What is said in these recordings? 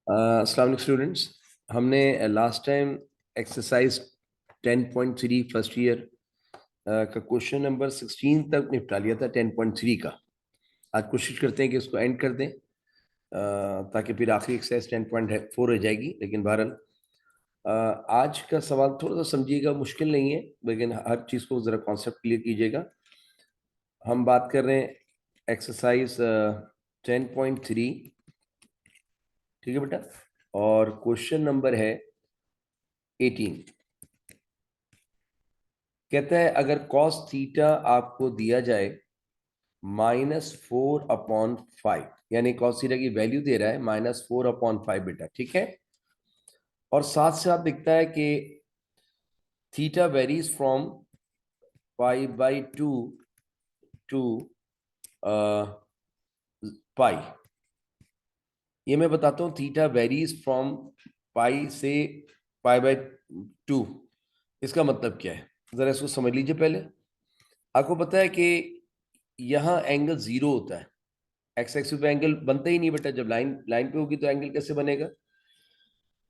अस्सलाम वालेकुम स्टूडेंट्स। हमने last time exercise 10.3 first year का क्वेश्चन नंबर 16 तक निपटा लिया था 10.3 का। आज कोशिश करते हैं कि उसको एंड कर दें ताकि फिर आखिरी एक्सरसाइज 10.4 रह जाएगी। लेकिन बहरहाल आज का सवाल थोड़ा सा समझिएगा, मुश्किल नहीं है, लेकिन हर चीज़ को ज़रा कॉन्सेप्ट क्लियर कीजिएगा। हम बात कर रहे हैं एक्सरसाइज 10.3, ठीक है बेटा, और क्वेश्चन नंबर है 18। कहता है अगर कॉस थीटा आपको दिया जाए -4/5, यानी कॉस थीटा की वैल्यू दे रहा है -4/5 बेटा, ठीक है। और साथ साथ दिखता है कि थीटा वेरीज फ्रॉम π/2 टू पाई। ये मैं बताता हूँ, थीटा वेरीज फ्रॉम पाई से π/2, इसका मतलब क्या है जरा इसको समझ लीजिए। पहले आपको पता है कि यहाँ एंगल जीरो होता है, एक्स एक्सिस पे एंगल बनता ही नहीं बेटा। जब लाइन लाइन पे होगी तो एंगल कैसे बनेगा?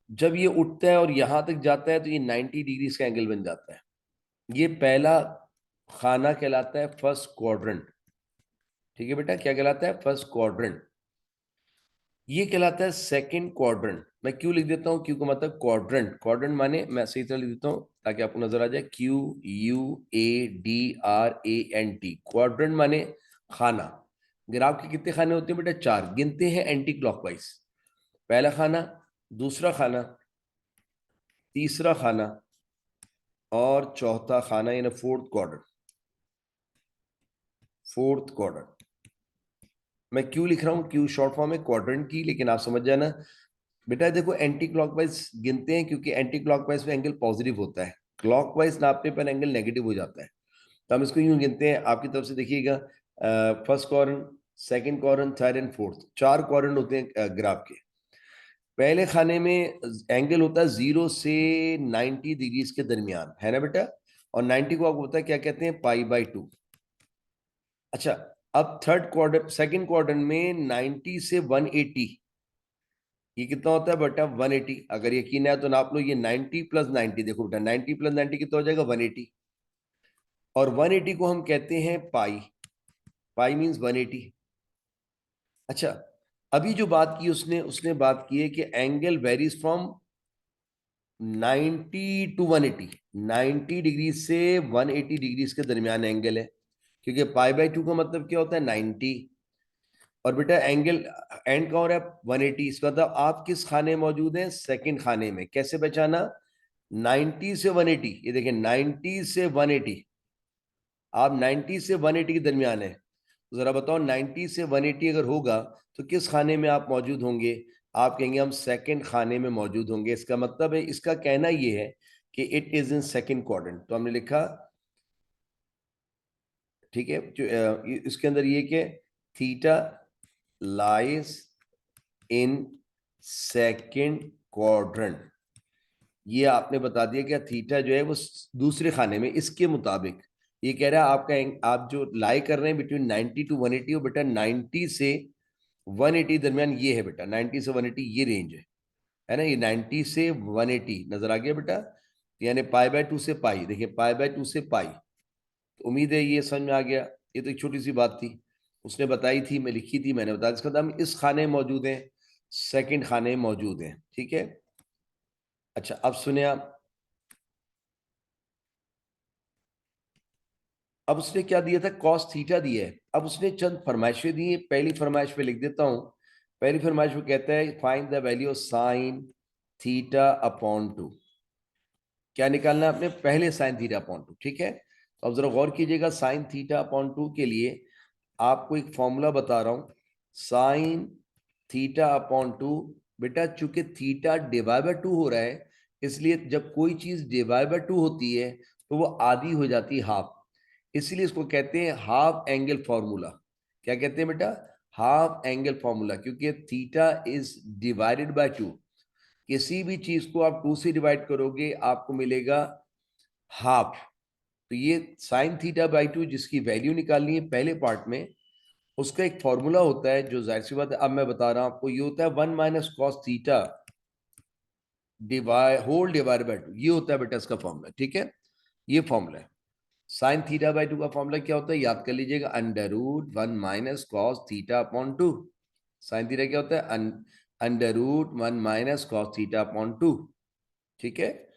जब ये उठता है और यहां तक जाता है तो ये 90 डिग्री का एंगल बन जाता है। ये पहला खाना कहलाता है फर्स्ट क्वाड्रेंट, ठीक है बेटा। क्या कहलाता है? First quadrant. ये कहलाता है सेकंड क्वाड्रेंट। मैं क्यों लिख देता हूँ? क्यू का मतलब क्वाड्रेंट। क्वाड्रेंट माने, मैं सही तरह लिख देता हूँ ताकि आपको नजर आ जाए, QUADRANT। क्वाड्रेंट माने खाना। ग्राफ के कितने खाने होते हैं बेटा? 4। गिनते हैं एंटी क्लॉकवाइज। पहला खाना, दूसरा खाना, तीसरा खाना और चौथा खाना, यानी फोर्थ क्वाड्रेंट। फोर्थ क्वाड्रेंट मैं क्यों लिख रहा हूँ? क्यू शॉर्ट फॉर्म है क्वाड्रेंट की, लेकिन आप समझ जाना बेटा। देखो, एंटी क्लॉकवाइज गिनते हैं क्योंकि एंटी क्लॉकवाइज में एंगल पॉजिटिव होता है, क्लॉकवाइज नापने पर एंगल नेगेटिव हो जाता है। तो हम इसको यूं गिनते हैं। आपकी तरफ से देखिएगा, first quadrant, second quadrant, third and fourth, 4 quadrant होते हैं ग्राफ के। पहले खाने में एंगल होता है 0 से 90 डिग्रीज के दरमियान, है ना बेटा। और 90 को आपको पता है क्या कहते हैं? π/2। अच्छा, अब थर्ड क्वाड्रेंट, सेकंड क्वाड्रेंट में 90 से 180, ये कितना होता है बेटा? 180। अगर यकीन है तो नाप लो। ये 90 + 90, देखो बेटा, 90 + 90 कितना हो जाएगा? 180। और 180 को हम कहते हैं पाई। पाई मींस 180। अच्छा, अभी जो बात की उसने उसने बात की है कि angle varies from 90 to 180। 90 degree से 180 डिग्रीज के दरमियान एंगल है, क्योंकि π/2 का मतलब क्या होता है? 90। और बेटा एंगल एंड कहाँ हो रहा है? 180। इसका मतलब आप किस खाने में मौजूद हैं? सेकंड खाने में। कैसे पहचाना? 90 से 180, ये देखें 90 से 180, आप 90 से 180 के दरमियान है। तो जरा बताओ, 90 से 180 अगर होगा तो किस खाने में आप मौजूद होंगे? आप कहेंगे हम सेकंड खाने में मौजूद होंगे। इसका मतलब है, इसका कहना ये है कि it is in second quadrant. तो हमने लिखा, ठीक है, इसके अंदर ये कि theta lies in second quadrant. ये आपने बता दिया कि थीटा जो है वो दूसरे खाने में। इसके मुताबिक ये कह रहा है आपका, आप जो लाई कर रहे हैं बिटवीन 90 टू 180, और बेटा 90 से 180 दरमियान ये है बेटा। 90 से 180 ये रेंज है ना। ये 90 से 180 नजर आ गया बेटा। यानी π/2 से पाई, देखिए π/2 से पाई। तो उम्मीद है ये समझ में आ गया। ये तो एक छोटी सी बात थी, उसने बताई थी, मैं लिखी थी, मैंने बताया। इसका हम इस खाने में मौजूद हैं, सेकंड खाने में मौजूद हैं, ठीक है। अच्छा, अब सुने आप। अब उसने क्या दिया था? कॉस थीटा दिया है। अब उसने चंद फरमाइशें दी हैं। पहली फरमाइश पे लिख देता हूं। पहली फरमाइश में कहता है find the value of sine theta upon 2। क्या निकालना है आपने? पहले साइन थीटा अपॉन 2, ठीक है। तो अब जरा गौर कीजिएगा, साइन थीटा अपॉन 2 के लिए आपको एक फॉर्मूला बता रहा हूं। साइन थीटा अपॉन 2, बेटा चूंकि थीटा डिवाइड/2 हो रहा है, इसलिए जब कोई चीज डिवाइड/2 होती है तो वो आधी हो जाती है हाफ। इसलिए इसको कहते हैं हाफ एंगल फॉर्मूला। क्या कहते हैं बेटा? हाफ एंगल फॉर्मूला, क्योंकि थीटा इज डिवाइडेड बाय 2। किसी भी चीज को आप 2 से डिवाइड करोगे आपको मिलेगा हाफ। तो ये साइन थीटा बाई 2 जिसकी वैल्यू निकालनी है पहले पार्ट में, उसका एक फॉर्मूला होता है जो जाहिर सी बात है, अब मैं बता रहा हूं आपको, ये होता है 1 minus cos theta whole divide by 2, ये होता है बेटा इसका फॉर्मूला, ठीक है। ये फॉर्मूला है। साइन थीटा बाय 2 का फॉर्मूला क्या होता है, याद कर लीजिएगा, under root 1 minus cos theta upon 2। Sine theta क्या होता है, under root 1 minus cos theta upon 2, ठीक है।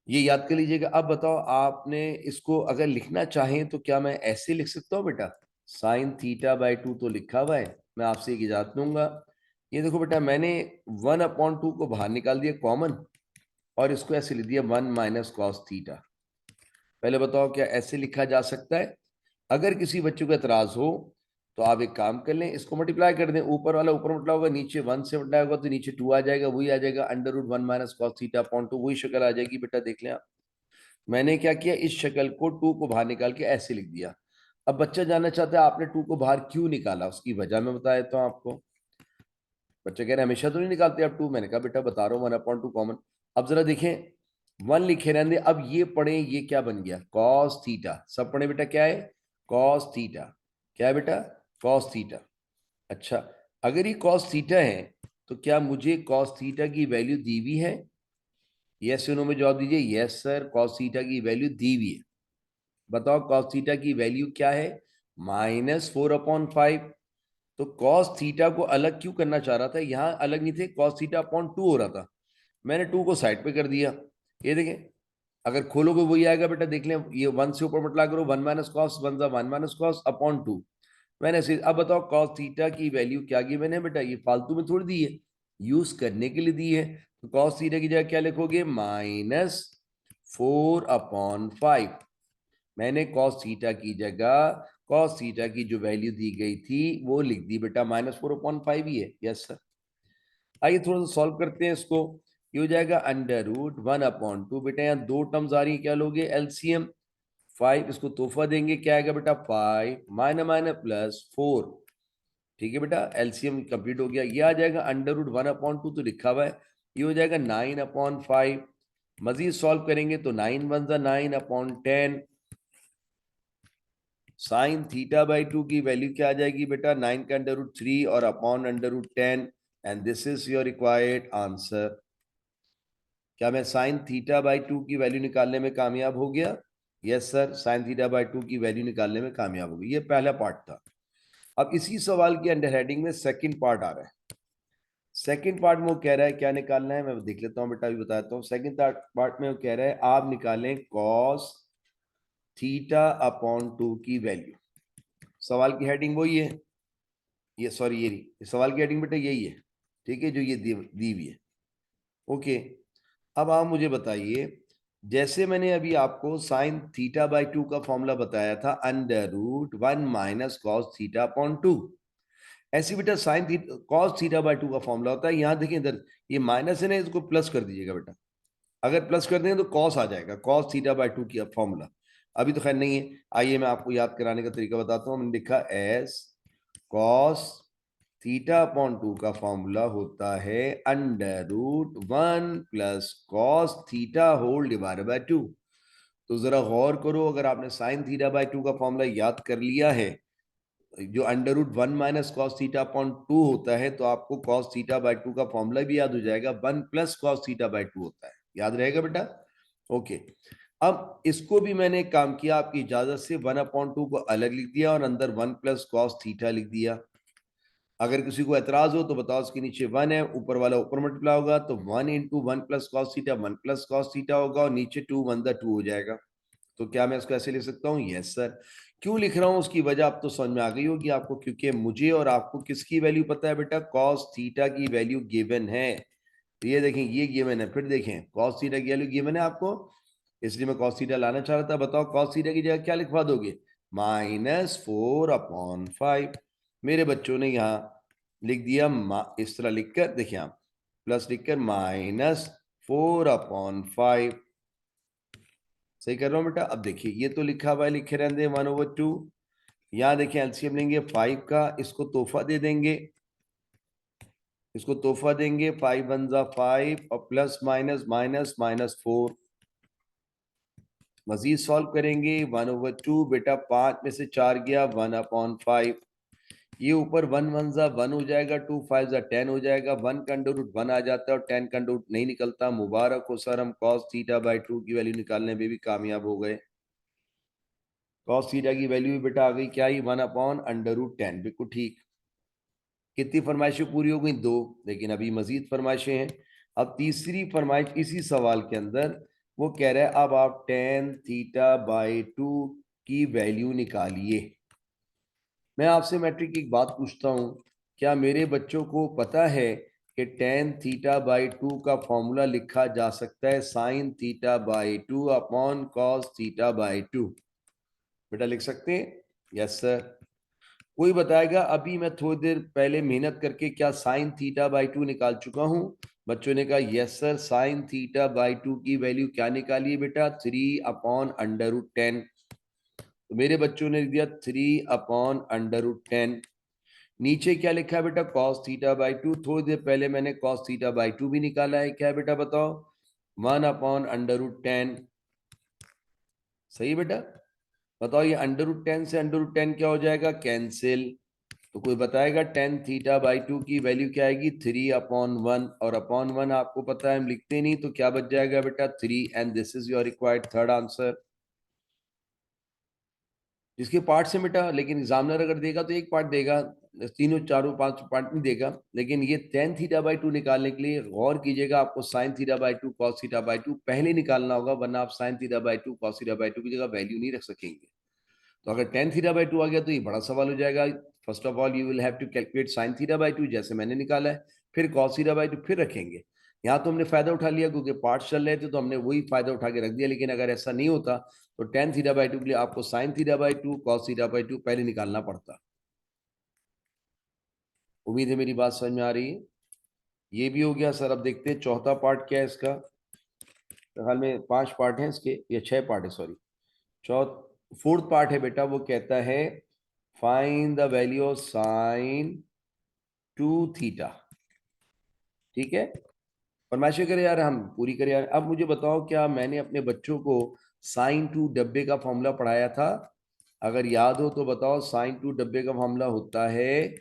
ये याद कर लीजिएगा। अब बताओ, आपने इसको अगर लिखना चाहें तो क्या मैं ऐसे लिख सकता हूँ बेटा, साइन थीटा बाय 2 तो लिखा हुआ है, मैं आपसे एक इजाजत लूंगा। ये देखो बेटा, मैंने 1/2 को बाहर निकाल दिया कॉमन, और इसको ऐसे लिख दिया 1 माइनस कॉस थीटा। पहले बताओ क्या ऐसे लिखा जा सकता है? अगर किसी बच्चे को एतराज हो तो आप एक काम कर लें, इसको मल्टीप्लाई कर दें, ऊपर वाला ऊपर मल्टीप्लाई होगा, नीचे 1 से मल्टीप्लाई होगा तो नीचे 2 आ जाएगा, वही आ जाएगा under root 1 minus cos theta upon 2, वही शक्ल आ जाएगी बेटा, देख लें आप। मैंने क्या किया, इस शक्ल को 2 को बाहर निकाल के ऐसे लिख दिया। अब बच्चा जानना चाहता है आपने 2 को बाहर क्यों निकाला, उसकी वजह मैं बता देता हूँ आपको। बच्चे कह रहे हैं हमेशा तो नहीं निकालते आप 2, मैंने कहा बेटा बता रहा हूँ 1/2 कॉमन। अब जरा देखें 1 लिखे रहने, अब ये पढ़े, ये क्या बन गया, कॉस थीटा। सब पढ़े बेटा, क्या है, कॉस थीटा। क्या है बेटा, कॉस थीटा। अच्छा, अगर ये कॉस थीटा है तो क्या मुझे कॉस थीटा की वैल्यू दी हुई है? यस या नो में जवाब दीजिए। यस सर, कॉस थीटा की वैल्यू दी हुई है। बताओ कॉस थीटा की वैल्यू क्या है, -4/5। तो कॉस थीटा को अलग क्यों करना चाह रहा था, यहां अलग नहीं थे, कॉस थीटा अपॉन 2 हो रहा था, मैंने 2 को साइड पे कर दिया। ये देखें, अगर खोलोगे वही आएगा बेटा, देख लें, ये 1 से ऊपर मल्टीप्लाई करो, 1 माइनस कॉस 1 जा 1 माइनस कॉस अपॉन 2। मैंने अब बताओ कॉस थीटा की वैल्यू क्या की मैंने बेटा, ये फालतू में थोड़ी दी है, यूज करने के लिए दी है। तो कॉस थीटा की जगह क्या लिखोगे, -4/5। मैंने कॉस थीटा की जगह कॉस थीटा की जो वैल्यू दी गई थी वो लिख दी बेटा, -4/5 ही है। Yes sir. आइए थोड़ा सा सॉल्व करते हैं इसको। ये हो जाएगा अंडर रूट 1/2। बेटा यहाँ दो टर्म्स आ रही है, क्या लोगे, एलसीएम। 5 इसको तोहफा देंगे, क्या आएगा बेटा, 5 माइनस माइनस +4। ठीक है बेटा, एलसीएम कंप्लीट हो गया। ये आ जाएगा अंडर रूट 1/2 तो लिखा हुआ है, ये हो जाएगा 9/5। मजीद सॉल्व करेंगे तो 9 1 जा 9/10। साइन थीटा बाई 2 की वैल्यू क्या आ जाएगी बेटा, 9 का अंडर रूट 3 और upon under root 10। And this is your required answer. क्या मैं साइन थीटा बाई 2 की वैल्यू निकालने में कामयाब हो गया? Yes sir, sine theta by 2 की वैल्यू निकालने में कामयाब हो गई। ये पहला पार्ट था। अब इसी सवाल की अंडर हेडिंग में सेकंड पार्ट आ रहा है। सेकंड पार्ट में वो कह रहा है क्या निकालना है, मैं देख लेता हूँ बेटा, अभी बताता हूँ। सेकंड पार्ट में वो कह रहा है आप निकालें कॉस थीटा अपॉन 2 की वैल्यू। सवाल की हेडिंग वही है, ये सॉरी ये रही सवाल की हेडिंग बेटा, यही है, ठीक है, जो ये दी हुई है। ओके, अब आप मुझे बताइए, जैसे मैंने अभी आपको साइन थीटा बाई 2 का फॉर्मूला बताया था, under root 1 minus cos theta upon 2, ऐसे बेटा sine theta cos theta by 2 का फॉर्मूला होता है। यहां देखिए इधर ये माइनस है ना, इसको प्लस कर दीजिएगा बेटा। अगर प्लस कर दें तो कॉस आ जाएगा, कॉस थीटा बाई 2 की फॉर्मूला। अभी तो खैर नहीं है, आइए मैं आपको याद कराने का तरीका बताता हूँ। हमने लिखा एस कॉस थीटा अपॉन 2 का फॉर्मूला होता है under root 1 plus cos theta whole divided by 2। तो जरा गौर करो, अगर आपने साइन थीटा बाय 2 का फॉर्मूला याद कर लिया है, जो under root 1 minus cos theta upon 2 होता है, तो आपको कॉस थीटा बाय 2 का फॉर्मूला भी याद हो जाएगा, 1 प्लस कॉस थीटा बाय 2 होता है, याद रहेगा बेटा। ओके, अब इसको भी मैंने एक काम किया, आपकी इजाजत से 1/2 को अलग लिख दिया और अंदर 1 प्लस कॉस थीटा लिख दिया। अगर किसी को एतराज हो तो बताओ, उसके नीचे 1 है, ऊपर वाला ऊपर मल्टीप्लाई होगा तो 1 into 1 plus cos theta 1 plus cos theta होगा, और नीचे 2 1 2 हो जाएगा। तो क्या मैं इसको ऐसे लिख सकता हूँ? Yes sir. क्यों लिख रहा हूँ उसकी वजह अब तो समझ में आ गई होगी आपको, क्योंकि मुझे और आपको किसकी वैल्यू पता है बेटा, कॉस थीटा की वैल्यू गिवन है। तो ये देखें, ये गिवन है, फिर देखें कॉस थीटा की वैल्यू गिवन है आपको, इसलिए मैं कॉस थीटा लाना चाह रहा था। बताओ कॉस थीटा की जगह क्या लिखवा दोगे, -4/5। मेरे बच्चों ने यहाँ लिख दिया इस तरह लिखकर, देखिए आप प्लस लिखकर -4/5। सही कर रहा हूं बेटा। अब देखिए ये तो लिखा हुआ है, लिखे रहने 1/2। यहाँ देखिए एलसीएम लेंगे 5 का, इसको तोहफा दे देंगे, इसको तोहफा देंगे, 5 1 जा 5 और प्लस माइनस माइनस -4। मजीद सॉल्व करेंगे 1/2 बेटा, 5 में से 4 गया 1/5। ये ऊपर 1 1 जा 1 हो जाएगा, 2 5 जा 10 हो जाएगा, 1 का अंडर रूट 1 आ जाता है और 10 का अंडर रूट नहीं निकलता। मुबारक हो सर, हम cos थीटा बाई 2 की वैल्यू निकालने में भी कामयाब हो गए। cos थीटा की वैल्यू भी बेटा आ गई क्या ही, 1 अपॉन अंडर रूट 10, बिल्कुल ठीक। कितनी फरमाइशें पूरी हो गई? 2, लेकिन अभी मजीद फरमाइशें हैं। अब तीसरी फरमाइश इसी सवाल के अंदर वो कह रहा है अब आप tan थीटा बाई 2 की वैल्यू निकालिए। मैं आपसे मैट्रिक की एक बात पूछता हूं, क्या मेरे बच्चों को पता है कि tan थीटा बाई 2 का फॉर्मूला लिखा जा सकता है sin theta by 2 upon cos theta by 2? बेटा लिख सकते हैं? Yes sir. कोई बताएगा? अभी मैं थोड़ी देर पहले मेहनत करके क्या sin थीटा बाई 2 निकाल चुका हूं। बच्चों ने कहा yes sir. sin theta by 2 की वैल्यू क्या निकाली है बेटा? 3 अपॉन अंडर रूट 10। तो मेरे बच्चों ने दिया 3 अपॉन अंडर रूट 10। नीचे क्या लिखा है बेटा? cos theta by 2। थोड़ी देर पहले मैंने cos थीटा बाई 2 भी निकाला है। क्या है बेटा बताओ? 1 अपॉन अंडर रूट 10। सही बेटा? बताओ ये अंडर रूट 10 से अंडर रूट 10 क्या हो जाएगा? कैंसिल। तो कोई बताएगा tan थीटा बाई 2 की वैल्यू क्या आएगी? 3 अपॉन 1, और अपॉन 1 आपको पता है हम लिखते नहीं, तो क्या बच जाएगा बेटा? 3, and this is your required third answer. जिसके पार्ट से बेटा, लेकिन एग्जामिनर अगर देगा तो एक पार्ट देगा, तीनों चारों पांच पार्ट नहीं देगा। लेकिन ये tan थीटा बाई 2 निकालने के लिए गौर कीजिएगा, आपको sin theta by 2 cos theta by 2 पहले निकालना होगा, वरना आप sin theta by 2 cos theta by 2 की जगह वैल्यू नहीं रख सकेंगे। तो अगर tan थीटा बाई 2 आ गया तो ये बड़ा सवाल हो जाएगा। First of all you will have to calculate sin theta by 2 जैसे मैंने निकाला है, फिर cos थीटा बाई 2 फिर रखेंगे। यहाँ तो हमने फायदा उठा लिया क्योंकि पार्ट्स चल रहे थे, तो हमने वही फायदा उठा के रख दिया। लेकिन अगर ऐसा नहीं होता तो tan थीटा बाई 2 के लिए आपको sin theta by 2 cos theta by 2 पहले निकालना पड़ता। उम्मीद है मेरी बात समझ में आ रही है। ये भी हो गया सर। अब देखते हैं चौथा पार्ट क्या है इसका। हाल में 5 पार्ट हैं इसके, या 6 पार्ट है सॉरी। फोर्थ पार्ट है बेटा, वो कहता है find the value of sign 2 theta. ठीक है, फरमाइशें करें यार, हम पूरी करें यार। अब मुझे बताओ, क्या मैंने अपने बच्चों को साइन 2 डब्बे का फॉर्मूला पढ़ाया था? अगर याद हो तो बताओ। साइन 2 डब्बे का फॉर्मूला होता है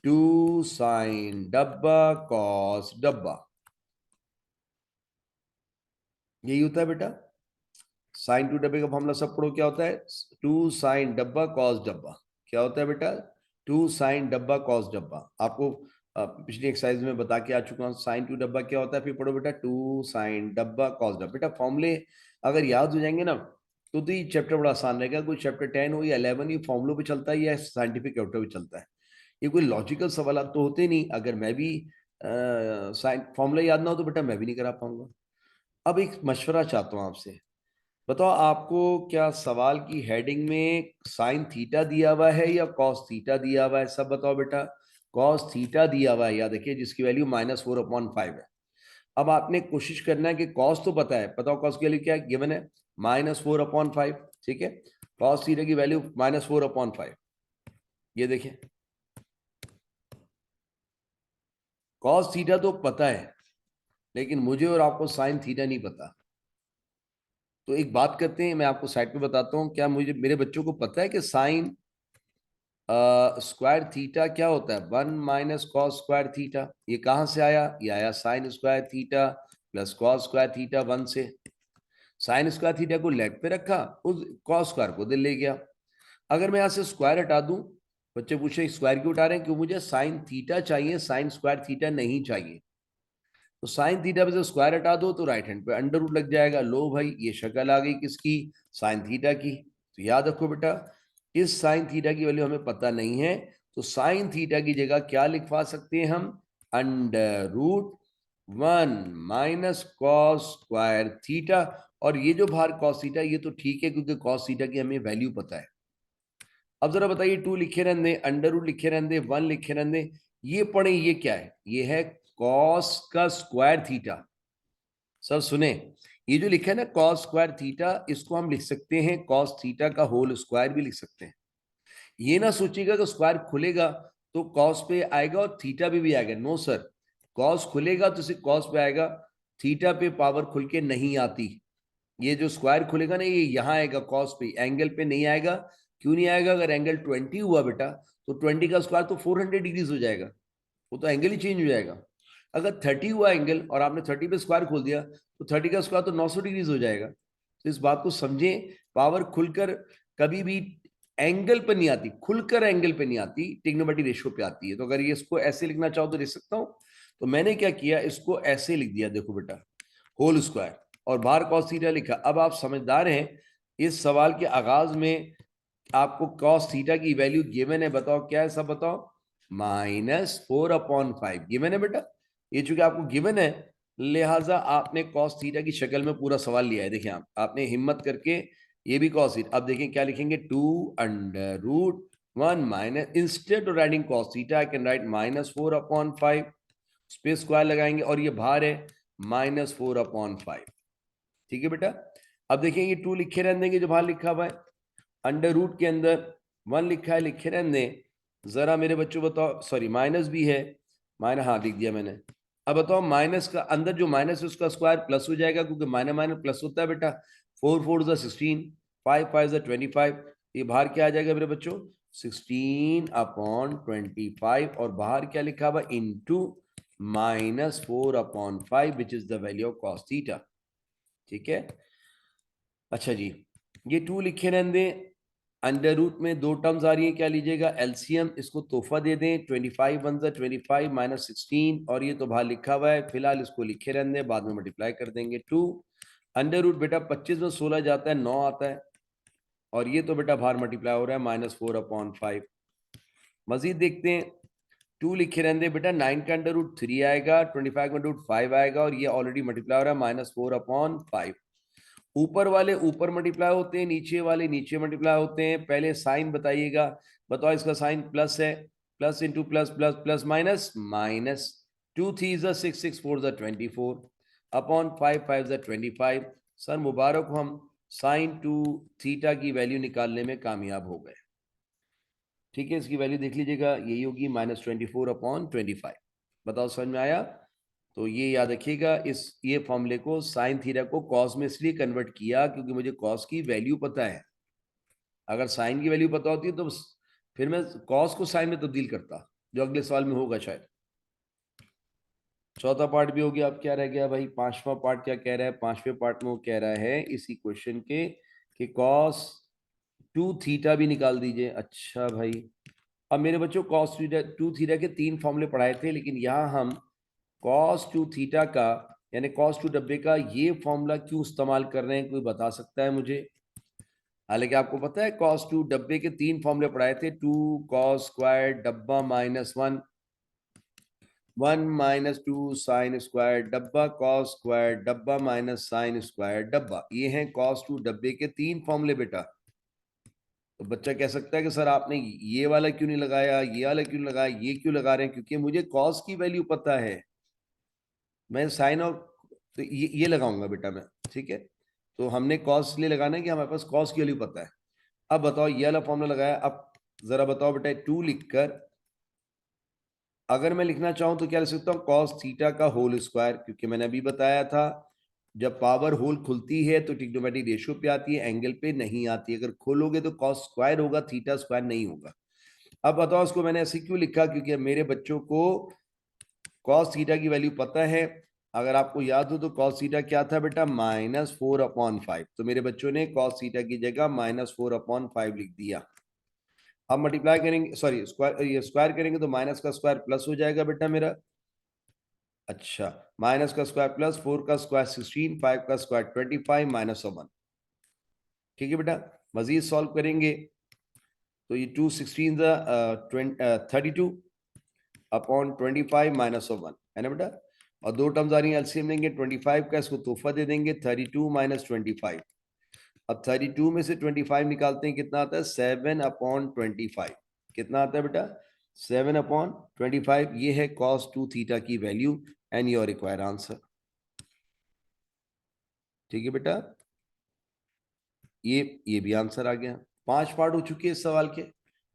2 साइन डब्बा कॉस डब्बा। यही होता है बेटा। साइन 2 डब्बे का फॉर्मूला सब पढ़ो, क्या होता है? 2 साइन डब्बा कॉस डब्बा। क्या होता है बेटा? 2 साइन डब्बा कॉस डब्बा। आपको पिछली एक्सरसाइज में बता के आ चुका हूँ साइन 2 डब्बा क्या होता है। फिर पढ़ो बेटा 2 साइन डब्बा कॉस डब्बा। बेटा फॉर्मूले अगर याद हो जाएंगे ना तो ये चैप्टर बड़ा आसान रहेगा। कोई चैप्टर 10 हो या 11, ये फॉर्मूलों पे चलता है या साइंटिफिक आउटर पे चलता है। ये कोई लॉजिकल सवाल तो होते नहीं। अगर मैं भी फॉर्मूला याद ना हो तो बेटा मैं भी नहीं करा पाऊंगा। अब एक मशवरा चाहता हूँ आपसे। बताओ आपको क्या सवाल की हेडिंग में साइन थीटा दिया हुआ है या कॉस थीटा दिया हुआ है? सब बताओ बेटा। कॉस थीटा दिया हुआ है, याद रखिए, जिसकी वैल्यू -4/5 है। अब आपने कोशिश करना है कि कॉस तो पता है, बताओ कॉस की वैल्यू क्या है? गिवन है -4/5। ठीक है, कॉस थीटा की वैल्यू -4/5। ये देखिए, कॉस थीटा तो पता है, लेकिन मुझे और आपको साइन थीटा नहीं पता। तो एक बात करते हैं, मैं आपको साइड पे बताता हूँ। क्या मुझे मेरे बच्चों को पता है कि साइन स्क्वायर थीटा क्या होता है? 1 माइनस कॉस स्क्वायर थीटा। ये कहां से आया? ये आया sign square theta plus cos square theta 1 से। साइन स्क्वायर थीटा को लेफ्ट पे रखा, उस कॉस स्क्वायर को दिल ले गया। अगर मैं यहां से स्क्वायर हटा दूं, बच्चे पूछे स्क्वायर क्यों उठा रहे हैं? क्यों? मुझे साइन थीटा चाहिए, साइन स्क्वायर थीटा नहीं चाहिए। तो साइन थीटा पे से स्क्वायर हटा दो तो राइट हैंड पे अंडर रूट लग जाएगा। लो भाई, ये शक्ल आ गई किसकी? साइन थीटा की। तो याद रखो बेटा, इस साइन थीटा की वैल्यू हमें पता नहीं है, तो साइन थीटा की जगह क्या लिखवा सकते हैं हम? √1 माइनस कॉस स्क्वायर थीटा। और ये जो बाहर कॉस थीटा, ये तो ठीक है क्योंकि कॉस थीटा की हमें वैल्यू पता है। अब जरा बताइए, 2 लिखे रहने, अंडर रूट लिखे रहने, 1 लिखे रहने, ये पढ़े, ये क्या है? ये है कॉस का स्क्वायर थीटा। सर सुने, ये जो लिखा है ना कॉस स्क्वायर थीटा, इसको हम लिख सकते हैं कॉस थीटा का होल स्क्वायर भी लिख सकते हैं। ये ना सोचिएगा कि स्क्वायर खुलेगा तो कॉस पे आएगा और थीटा पे भी आएगा। नो सर, कॉस खुलेगा तो सिर्फ कॉस पे आएगा, थीटा पे पावर खुल के नहीं आती। ये जो स्क्वायर खुलेगा ना, ये यहाँ आएगा कॉस पे, एंगल पे नहीं आएगा। क्यों नहीं आएगा? अगर एंगल 20 हुआ बेटा तो 20 का स्क्वायर तो 400 डिग्रीज हो जाएगा, वो तो एंगल ही चेंज हो जाएगा। अगर 30 हुआ एंगल और आपने 30 पे स्क्वायर खोल दिया तो 30 का स्क्वायर तो 900 डिग्रीज हो जाएगा। तो इस बात को समझें, पावर खुलकर कभी भी एंगल पर नहीं आती, खुलकर एंगल पे नहीं आती, ट्रिग्नोमेट्रिक रेशियो पे आती है। तो अगर ये इसको ऐसे लिखना चाहो तो लिख सकता हूं। तो मैंने क्या किया, इसको ऐसे लिख दिया, देखो बेटा, होल स्क्वायर और बाहर कॉस थीटा लिखा। अब आप समझदार हैं, इस सवाल के आगाज में आपको कॉस थीटा की वैल्यू गिवन है, बताओ क्या है, सब बताओ। -4/5 गिवन है बेटा। ये चूंकि आपको गिवन है, लिहाजा आपने कॉस थीटा की शक्ल में पूरा सवाल लिया है। देखिए आपने हिम्मत करके ये भी कॉस थीटा, अब देखिए क्या लिखेंगे, 2√1 minus, instead of writing cos theta I can write -4/5, space square लगाएंगे और ये बाहर है -4/5। ठीक है बेटा। अब देखिए ये 2 लिखे रहने देंगे जो बाहर लिखा हुआ है, अंडर रूट के अंदर 1 लिखा है, लिखे रहने दें। जरा मेरे बच्चों बताओ, सॉरी माइनस भी है, माइनस, हाँ लिख दिया मैंने। अब बताओ माइनस का अंदर जो माइनस है उसका स्क्वायर प्लस हो जाएगा, क्योंकि माइनस माइनस प्लस होता है बेटा। 4 4 16, 5 5 25, ये बाहर क्या आ जाएगा मेरे बच्चों, 16/25, और बाहर क्या लिखा हुआ, into -4/5 which is the value of cos theta. ठीक है, अच्छा जी, ये 2 लिखे रहने दें। अंडर रूट में 2 टर्म्स आ रही है, क्या लीजिएगा, एलसीएम, इसको तोहफा दे दें। 25 1 25 -16, और ये तो बाहर लिखा हुआ है, फिलहाल इसको लिखे रहने दें, बाद में मल्टीप्लाई कर देंगे। 2 अंडर रूट बेटा 25 में 16 जाता है, 9 आता है, और ये तो बेटा बाहर मल्टीप्लाई हो रहा है -4/5। मजीद देखते हैं, 2 लिखे रहने दें बेटा, 9 का अंडर रूट 3 आएगा, 25 का अंडर रूट 5 आएगा, और ये ऑलरेडी मल्टीप्लाई हो रहा है -4/5। ऊपर वाले ऊपर मल्टीप्लाई होते हैं, नीचे वाले नीचे मल्टीप्लाई होते हैं। पहले साइन बताइएगा, बताओ इसका साइन प्लस है, plus into plus plus plus minus minus. 2 3 is 6 6 4 is 24 upon 5 5 is 25। Sir मुबारक हो, हम साइन 2 थीटा की वैल्यू निकालने में कामयाब हो गए। ठीक है, इसकी वैल्यू देख लीजिएगा, यही होगी -24/25। बताओ समझ में आया। तो ये याद रखिएगा, इस ये फॉर्मूले को, साइन थीटा को कॉस में इसलिए कन्वर्ट किया क्योंकि मुझे कॉस की वैल्यू पता है। अगर साइन की वैल्यू पता होती तो फिर मैं कॉस को साइन में तब्दील करता, जो अगले सवाल में होगा शायद। चौथा पार्ट भी हो गया, अब क्या रह गया भाई, पांचवा पार्ट क्या कह रहा है। पांचवें पार्ट में वो कह रहा है इसी क्वेश्चन के कि कॉस 2 थीटा भी निकाल दीजिए। अच्छा भाई, अब मेरे बच्चों कॉस 2 थीटा के 3 फॉर्मूले पढ़ाए थे, लेकिन यहाँ हम कॉस 2 थीटा का यानी कॉस 2 डब्बे का ये फॉर्मूला क्यों इस्तेमाल कर रहे हैं, कोई बता सकता है मुझे। हालांकि आपको पता है कॉस 2 डब्बे के 3 फॉर्मूले पढ़ाए थे, 2 कॉस स्क्वायर डब्बा -1, 1 -2 साइन स्क्वायर डब्बा, कॉस स्क्वायर डब्बा माइनस साइन स्क्वायर डब्बा। ये हैं कॉस 2 डब्बे के 3 फॉर्मूले बेटा। तो बच्चा कह सकता है कि सर आपने ये वाला क्यों नहीं लगाया, ये वाला क्यों नहीं लगाया, ये क्यों लगा रहे हैं, क्योंकि मुझे कॉस की वैल्यू पता है, मैं साइन और तो ये लगाऊंगा बेटा मैं। ठीक है, तो हमने कॉस इसलिए लगाना है कि हमारे पास कॉस की वैल्यू पता है। अब बताओ ये वाला फॉर्मूला लगाया, अब जरा बताओ बेटा, 2 लिखकर अगर मैं लिखना चाहूं तो क्या लिख सकता हूं, कॉस थीटा का होल स्क्वायर, क्योंकि मैंने अभी बताया था जब पावर होल खुलती है तो ट्रिग्नोमेट्रिक रेशियो पे आती है, एंगल पे नहीं आती। अगर खोलोगे तो कॉस स्क्वायर होगा, थीटा स्क्वायर नहीं होगा। अब बताओ उसको मैंने ऐसे क्यों लिखा, क्योंकि मेरे बच्चों को कॉस थीटा की वैल्यू पता है। अगर आपको याद हो तो कॉस थीटा क्या था बेटा, -4/5। तो मेरे बच्चों ने कॉस थीटा की जगह -4/5 लिख दिया। अब मल्टीप्लाई करेंगे, सॉरी स्क्वायर, ये स्क्वायर करेंगे तो माइनस का स्क्वायर प्लस हो जाएगा बेटा मेरा। अच्छा, माइनस का स्क्वायर प्लस, 4 का स्क्वायर 16, 5 का स्क्वायर 25 -1। ठीक है बेटा, मजीद सॉल्व करेंगे तो ये 2 16 32 अपॉन 25 -1 है ना बेटा। और 2 टर्म्स आ रही हैं, एलसीएम लेंगे 25 का, इसको तोहफा दे देंगे, 32 - 25। अब 32 में से 25 निकालते हैं, कितना आता है, 7/25। कितना आता है बेटा, 7/25। ये है cos 2 थीटा की value and your required answer. ठीक है बेटा, ये भी आंसर आ गया। 5 पार्ट हो चुके हैं इस सवाल के।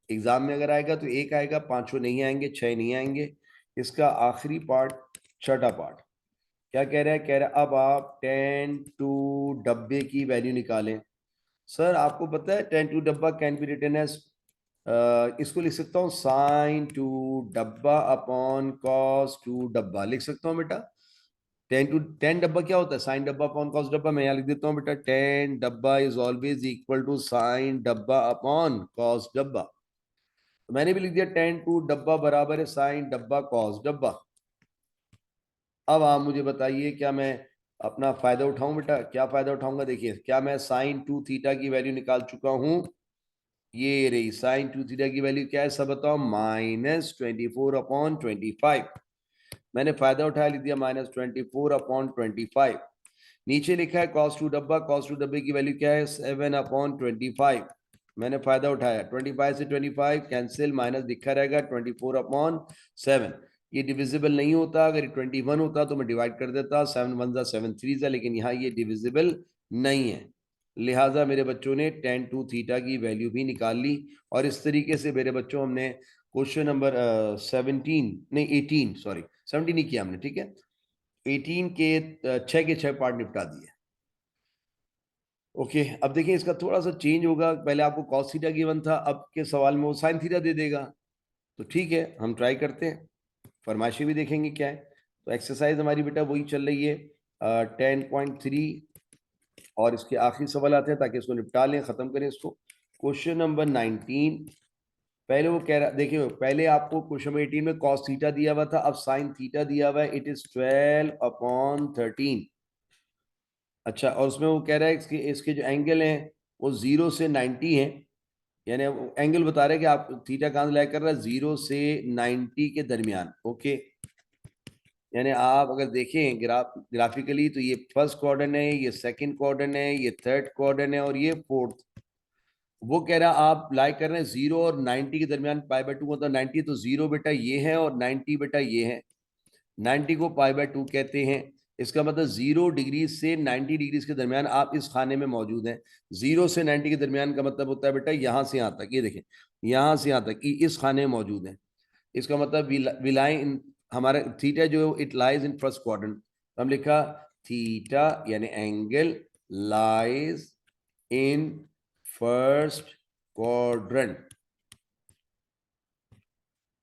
एग्जाम में अगर आएगा तो 1 आएगा, 5 नहीं आएंगे, 6 नहीं आएंगे। इसका आखिरी पार्ट, छठा पार्ट क्या कह रहा है, कह रहा है अब आप 10 डब्बे की वैल्यू निकालें। सर आपको पता है 10 डब्बा कैन बी रिटन एज इसको लिख सकता हूँ साइन 2 डब्बा अपॉन कॉस 2 डब्बा, लिख सकता हूँ बेटा। 10 डब्बा क्या होता है? साइन डब्बा अपॉन कॉस डब्बा। मैं यहाँ लिख देता हूँ बेटा 10 डब्बा is always equal to sine डब्बा अपॉन कॉस डब्बा। तो मैंने भी लिख दिया 10 2 डब्बा बराबर है साइन डब्बा कॉस डब्बा। अब आप मुझे बताइए क्या मैं अपना फायदा उठाऊं बेटा? क्या फायदा उठाऊंगा? देखिए, क्या मैं साइन 2 थीटा की वैल्यू निकाल चुका हूं? ये रही साइन 2 थीटा की वैल्यू क्या है सब बताओ? -24/25। मैंने फायदा उठाया, लिख दिया -24/25। नीचे लिखा है cos 2 डब्बा, cos 2 डब्बे की वैल्यू क्या है? 7/25। मैंने फायदा उठाया, 25 से 25 कैंसिल, माइनस दिखा रहेगा 24/7। ये डिविजिबल नहीं होता। अगर ये 21 होता तो मैं डिवाइड कर देता, 7 1 जा 7 3 जा, लेकिन यहाँ ये डिविजिबल नहीं है। लिहाजा मेरे बच्चों ने tan 2 थीटा की वैल्यू भी निकाल ली। और इस तरीके से मेरे बच्चों हमने क्वेश्चन नंबर 17 नहीं 18, सॉरी 17 नहीं किया हमने, ठीक है। 18 के 6 के 6 पार्ट निपटा दिए। ओके, अब देखिए इसका थोड़ा सा चेंज होगा। पहले आपको cos थीटा गिवन था, अब के सवाल में वो साइन थीटा दे देगा। तो ठीक है, हम ट्राई करते हैं, फरमाइशी भी देखेंगे क्या है। तो एक्सरसाइज हमारी बेटा वही चल रही है 10.3, और इसके आखिरी सवाल आते हैं ताकि इसको निपटा लें, खत्म करें इसको। Question number 19। पहले वो कह रहा, देखिए पहले आपको क्वेश्चन नंबर 18 में cos थीटा दिया हुआ था, अब साइन थीटा दिया हुआ है, इट इज 12/13। अच्छा, और उसमें वो कह रहा है इसके इसके जो एंगल हैं वो 0 से 90 हैं। यानी एंगल बता रहे हैं कि आप थीटा कहाँ से लाई कर रहा है? 0 से 90 के दरमियान। ओके, यानी आप अगर देखें ग्राफिकली तो ये फर्स्ट क्वाड्रेंट है, ये सेकंड क्वाड्रेंट है, ये थर्ड क्वाड्रेंट है, और ये फोर्थ। वो कह रहा है आप लाई कर रहे हैं 0 और 90 के दरमियान, π/2 मतलब 90, तो 0 बेटा ये है और 90 बेटा ये है। 90 को π/2 कहते हैं। इसका मतलब 0 डिग्री से 90 डिग्री के दरमियान आप इस खाने में मौजूद हैं। 0 से 90 के दरमियान का मतलब होता है बेटा यहां से यहां तक, ये देखें यहां से यहां तक कि इस खाने में मौजूद है। इसका मतलब विलाई इन हमारा थीटा जो it lies in first quadrant. हम लिखा थीटा यानी angle lies in first quadrant.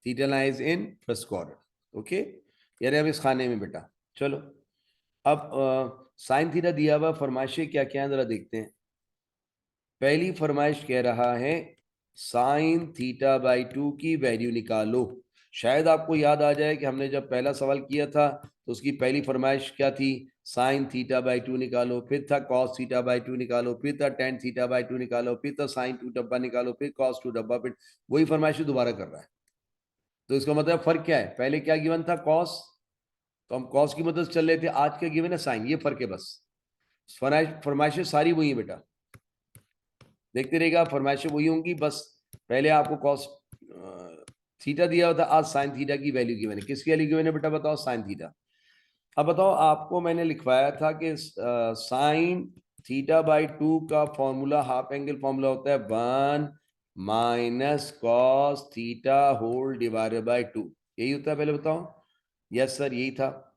Theta lies in first quadrant. Okay, यानी अब इस खाने में बेटा। चलो, अब साइन थीटा दिया हुआ, फरमाइशें क्या क्या है जरा देखते हैं। पहली फरमाइश कह रहा है साइन थीटा बाई 2 की वैल्यू निकालो। शायद आपको याद आ जाए कि हमने जब पहला सवाल किया था तो उसकी पहली फरमाइश क्या थी? साइन थीटा बाई 2 निकालो, फिर था कॉस थीटा बाई 2 निकालो, फिर था टेन थीटा बाई 2 निकालो, फिर था साइन 2 डब्बा निकालो, फिर कॉस 2 डब्बा, फिर वही फरमाइश दोबारा कर रहा है। तो इसका मतलब फर्क क्या है? पहले क्या गिवन था? कॉस, तो हम कॉस की मदद से चल रहे थे। आज क्या गिवन है? साइन। ये फर्क है बस। फरमाइशें सारी वही है बेटा, देखते रहेगा, फरमाइशें वही होंगी, बस पहले आपको कॉस थीटा दिया होता, आज साइन थीटा की वैल्यू गिवन है। किसकी वैल्यू गिवन है बेटा? बताओ, साइन थीटा। अब बताओ, आपको मैंने लिखवाया था कि साइन थीटा बाई 2 का फॉर्मूला हाफ एंगल फॉर्मूला होता है 1 minus cos theta whole divided by 2। यही होता है, पहले बताओ। यस सर, यही था।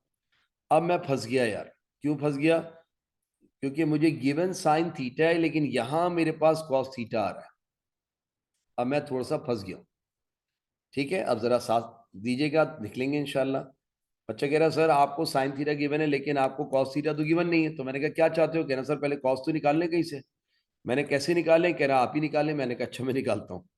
अब मैं फंस गया यार। क्यों फंस गया? क्योंकि मुझे गिवन साइन थीटा है, लेकिन यहां मेरे पास कॉस थीटा आ रहा है। अब मैं थोड़ा सा फंस गया। ठीक है, अब जरा साथ दीजिएगा, लिख लेंगे इंशाल्लाह। बच्चा कह रहा सर आपको साइन थीटा गिवन है लेकिन आपको कॉस थीटा तो गिवन नहीं है। तो मैंने कहा क्या चाहते हो? कह रहा सर पहले कॉस तो निकाल लें कहीं से। मैंने कैसे निकालें? कह रहा आप ही निकालें। मैंने कहा अच्छा मैं निकालता हूँ।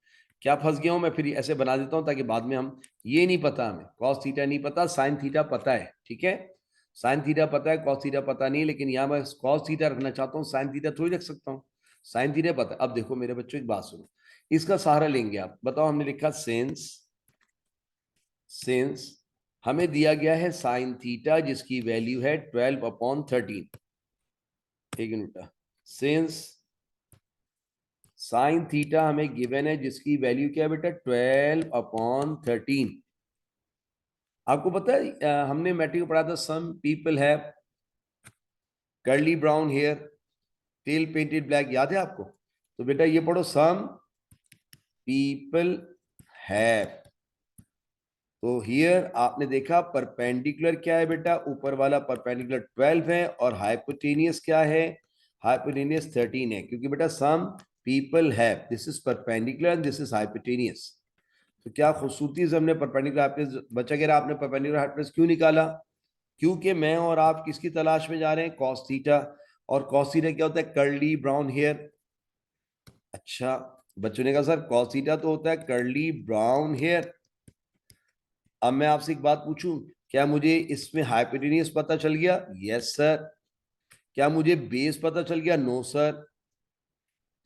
क्या फंस गया हूँ मैं? फिर ऐसे बना देता हूँ ताकि बाद में हम, ये नहीं पता हमें, कॉस थीटा नहीं पता, साइन थीटा पता है। ठीक है, साइन थीटा पता है, कॉस थीटा पता नहीं, लेकिन यहाँ मैं कॉस थीटा रखना चाहता हूँ, साइन थीटा थोड़ी रख सकता हूँ। साइन थीटा पता है। अब देखो मेरे बच्चों एक बात सुनो, इसका सहारा लेंगे आप। बताओ, हमने लिखा सिंस, सिंस हमें दिया गया है साइन थीटा जिसकी वैल्यू है 12/13। एक मिनट, सिंस साइन थीटा हमें गिवन है जिसकी वैल्यू क्या है बेटा? 12/13। आपको पता है हमने मैट्रिक में पढ़ा था some people have curly brown hair, tail painted black, याद है आपको? तो बेटा ये पढ़ो, सम पीपल हैव। तो हियर आपने देखा परपेंडिकुलर क्या है बेटा? ऊपर वाला परपेंडिकुलर 12 है, और हाइपोटेनियस क्या है? हाइपोटेनियस 13 है, क्योंकि बेटा some people have, this is perpendicular and this is hypotenuse. तो क्या खूबसूरती से हमने परपेंडिकुलर हाइपोटेनस बचा के, आपने परपेंडिकुलर हाइपोटेनस क्यों निकाला? क्योंकि मैं और आप किसकी तलाश में जा रहे हैं? Cos theta. और कॉस थीटा क्या होता है? Curly brown hair. अच्छा, बच्चों ने कहा सर कॉस थीटा तो होता है कर्ली ब्राउन हेयर। अब मैं आपसे एक बात पूछूं, क्या मुझे इसमें हाइपोटेनियस पता चल गया? Yes sir. क्या मुझे बेस पता चल गया? No sir.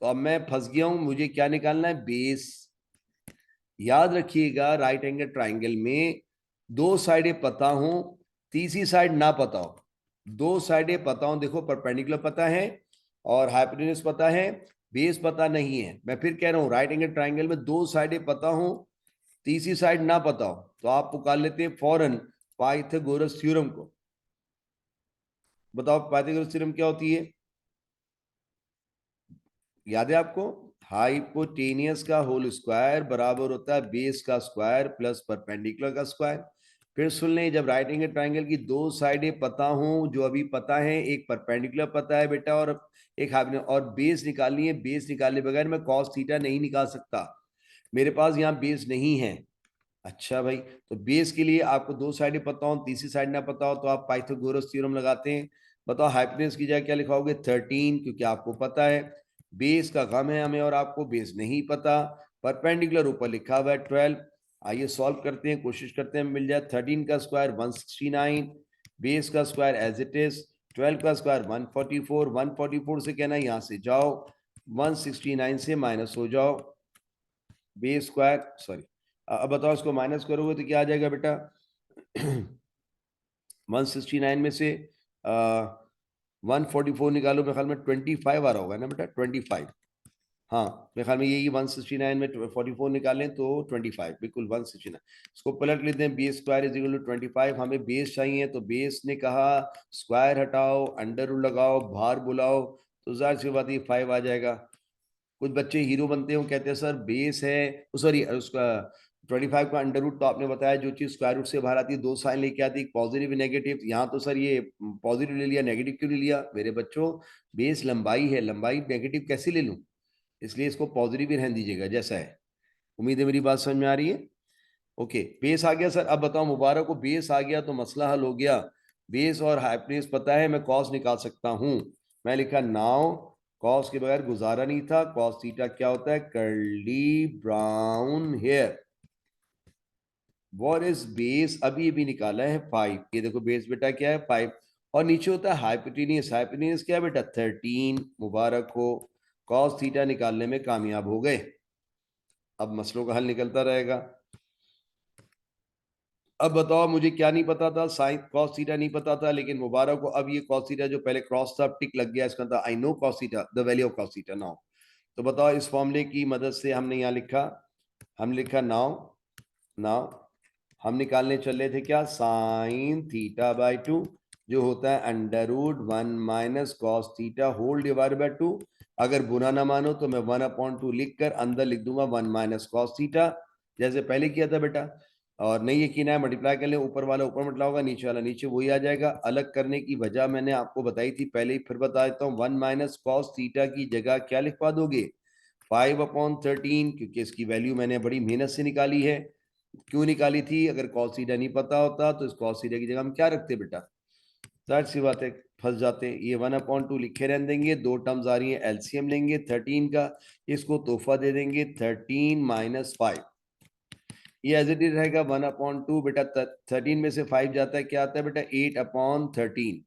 तो अब मैं फंस गया हूं, मुझे क्या निकालना है? बेस। याद रखिएगा, राइट एंगल ट्राइंगल में दो साइडें पता हो, तीसरी साइड ना पता हो। दो साइडें पता हो, देखो परपेंडिकुलर पता है और हाइपोटेन्यूज पता है, बेस पता नहीं है। मैं फिर कह रहा हूं, राइट एंगल ट्राइंगल में दो साइडें पता हो, तीसरी साइड ना पता हो, तो आप पुकार लेते हैं फौरन पाइथागोरस थ्योरम को। बताओ पाइथागोरस थ्योरम क्या होती है? याद है आपको? हाइपोटेनियस का होल स्क्वायर बराबर होता है बेस का स्क्वायर प्लस परपेंडिकुलर का स्क्वायर। फिर सुन लें, जब राइट एंगल ट्राइंगल की दो साइडें पता हो, जो अभी पता है, एक परपेंडिकुलर पता है बेटा और एक हाइपोटेन्यूज, और बेस निकालनी है। बेस निकालने बगैर मैं कॉस थीटा नहीं निकाल सकता, मेरे पास यहाँ बेस नहीं है। अच्छा भाई, तो बेस के लिए आपको दो साइडें पता हो, तीसरी साइड ना पता हो, तो आप पाइथागोरस थ्योरम लगाते हैं। बताओ हाइपोटेन्यूज की जगह क्या लिखाओगे? 13, क्योंकि आपको पता है। बेस का गम है हमें और आपको बेस नहीं पता। परपेंडिकुलर ऊपर लिखा हुआ है 12। आइए सॉल्व करते हैं, कोशिश करते हैं मिल जाए। 13 का स्क्वायर 169, बेस का स्क्वायर एज इट इज, 12 का स्क्वायर 144। 144 से कहना यहाँ से जाओ, 169 से माइनस हो जाओ, बेस स्क्वायर सॉरी। अब बताओ इसको माइनस करोगे तो क्या आ जाएगा बेटा? 169 में से 144 निकालो, मेरे ख्याल में 25 आ रहा होगा ना बेटा? 25। हाँ, मेरे ख्याल में यही 169 में 44 निकालें तो 25, बिल्कुल 169। इसको पलट लेते हैं, b square is equal to 25। हमें बेस चाहिए, तो बेस ने कहा स्क्वायर हटाओ, अंडर रूट लगाओ, बाहर बुलाओ, तो जाहिर सी बात ये 5 आ जाएगा। कुछ बच्चे हीरो बनते हैं, वो कहते हैं सर बेस है, सॉरी उसका 25 का अंडर रूट, तो आपने बताया जो चीज स्क्वायर रूट से बाहर आती है दो साइन लेके आती है, पॉजिटिव नेगेटिव। यहाँ तो सर ये पॉजिटिव ले लिया, नेगेटिव क्यों नहीं लिया? मेरे बच्चों, बेस लंबाई है, लंबाई नेगेटिव कैसे ले लूं? इसलिए इसको पॉजिटिव ही रहने दीजिएगा जैसा है। उम्मीद है मेरी बात समझ में आ रही है। ओके, बेस आ गया सर। अब बताओ मुबारक को, बेस आ गया तो मसला हल हो गया। बेस और हाइपोटेन्यूज पता है, मैं कॉस निकाल सकता हूं। मैं लिखा नाउ, कॉस के बगैर गुजारा नहीं था। कॉस थीटा क्या होता है? Curly brown hair. What is base? अभी अभी निकाला है 5। ये देखो बेस बेटा क्या है? 5। और नीचे होता है हाइपोटेन्यूज। हाइपोटेन्यूज क्या है बेटा? 13। मुबारक हो, कॉस थीटा निकालने में कामयाब हो गए। अब मसलों का हल निकलता रहेगा। अब बताओ मुझे क्या नहीं पता था? साइन कॉस थीटा नहीं पता था, लेकिन मुबारक को अब ये कॉस थीटा जो पहले क्रॉस था टिक लग गया, इसका था I know cos theta, the value of cos theta now. तो बताओ इस फॉर्मूले की मदद से हमने यहाँ लिखा, हम लिखा नाउ, नाउ हम निकालने चले थे क्या? साइन थीटा बाई 2, जो होता है under root 1 minus cos theta whole divide by 2। अगर बुरा ना मानो तो मैं 1/2 लिख कर अंदर लिख दूंगा 1 माइनस कॉस थीटा, जैसे पहले किया था बेटा। और नहीं यकीन है, मल्टीप्लाई कर ले, ऊपर वाला ऊपर मल्टीप्लाई होगा, नीचे वाला नीचे, वही आ जाएगा। अलग करने की वजह मैंने आपको बताई थी पहले ही, फिर बता देता हूँ। 1 माइनस कॉस थीटा की जगह क्या लिखवा दोगे? 5/13, क्योंकि इसकी वैल्यू मैंने बड़ी मेहनत से निकाली है। क्यों निकाली थी? अगर कॉस थीटा नहीं पता होता तो इस कॉस थीटा की जगह हम क्या रखते बेटा? जाहिर सी बात है फंस जाते। ये 1/2 लिखे रहने देंगे, दो टर्म्स आ रही है, एलसीएम लेंगे 13 का, इसको तोहफा दे देंगे 13 माइनस 5। ये एज इट इज रहेगा 1/2 बेटा। 13 में से 5 जाता है, क्या आता है बेटा? 8/13।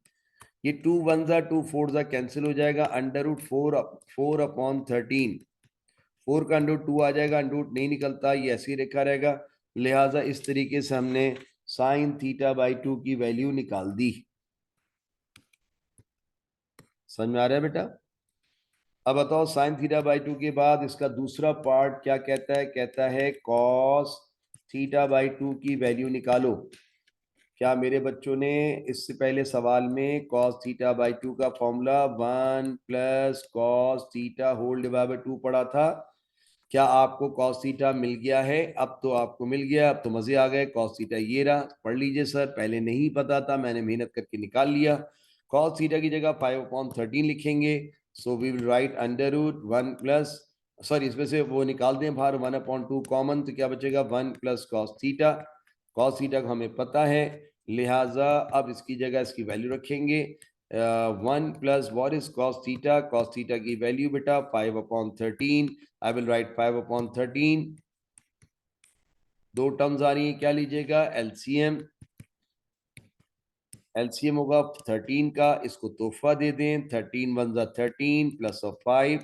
ये 2 1 जा 2 4 जा कैंसिल हो जाएगा, अंडर रूट 4/13। 4 का अंडर रूट 2 आ जाएगा, अंडर रूट नहीं निकलता, ये ऐसे ही रखा रहेगा। लिहाजा इस तरीके से हमने साइन थीटा बाई 2 की वैल्यू निकाल दी। समझ में आ रहा है बेटा? अब बताओ साइन थीटा बाई 2 के बाद इसका दूसरा पार्ट क्या कहता है? कहता है कॉस थीटा बाई 2 की वैल्यू निकालो। क्या मेरे बच्चों ने इससे पहले सवाल में कॉस थीटा बाई 2 का formula 1 plus cos theta whole divide by 2 पढ़ा था? क्या आपको कॉस थीटा मिल गया है? अब तो आपको मिल गया, अब तो मजे आ गए। कॉस थीटा ये रहा, पढ़ लीजिए सर, पहले नहीं पता था, मैंने मेहनत करके निकाल लिया। कॉस थीटा की जगह 5/13 लिखेंगे, so we will write under root 1 plus sorry इसमें से वो निकाल दें बाहर 1/2 कॉमन, तो क्या बचेगा 1 plus cos theta. Cos theta का हमें पता है, लिहाजा अब इसकी जगह इसकी वैल्यू रखेंगे 1 plus what is cos theta की वैल्यू बेटा 5/13। आई विल राइट 5/13। दो टर्म्स आ रही है, क्या लीजिएगा एलसीएम। एलसीएम होगा 13 का, इसको तोहफा दे दें 13 1 13 प्लस ऑफ 5,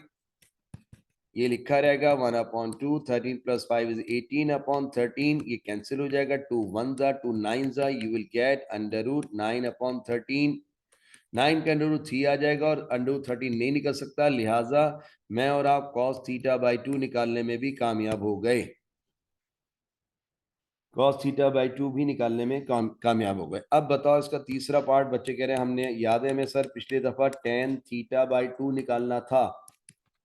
ये लिखा रहेगा 1/2। 13 प्लस 5 इज 18/13। ये कैंसिल हो जाएगा, 2 1 2 9 you will get under root 9/13। 9 का अंडर रूट 3 आ जाएगा और अंडर रूट 13 नहीं निकल सकता, लिहाजा मैं और आप कॉस थीटा बाई 2 निकालने में भी कामयाब हो गए। कॉस थीटा बाई 2 भी निकालने में कामयाब हो गए। अब बताओ इसका तीसरा पार्ट, बच्चे कह रहे हैं हमने याद है हमें सर पिछली दफा tan थीटा बाई 2 निकालना था।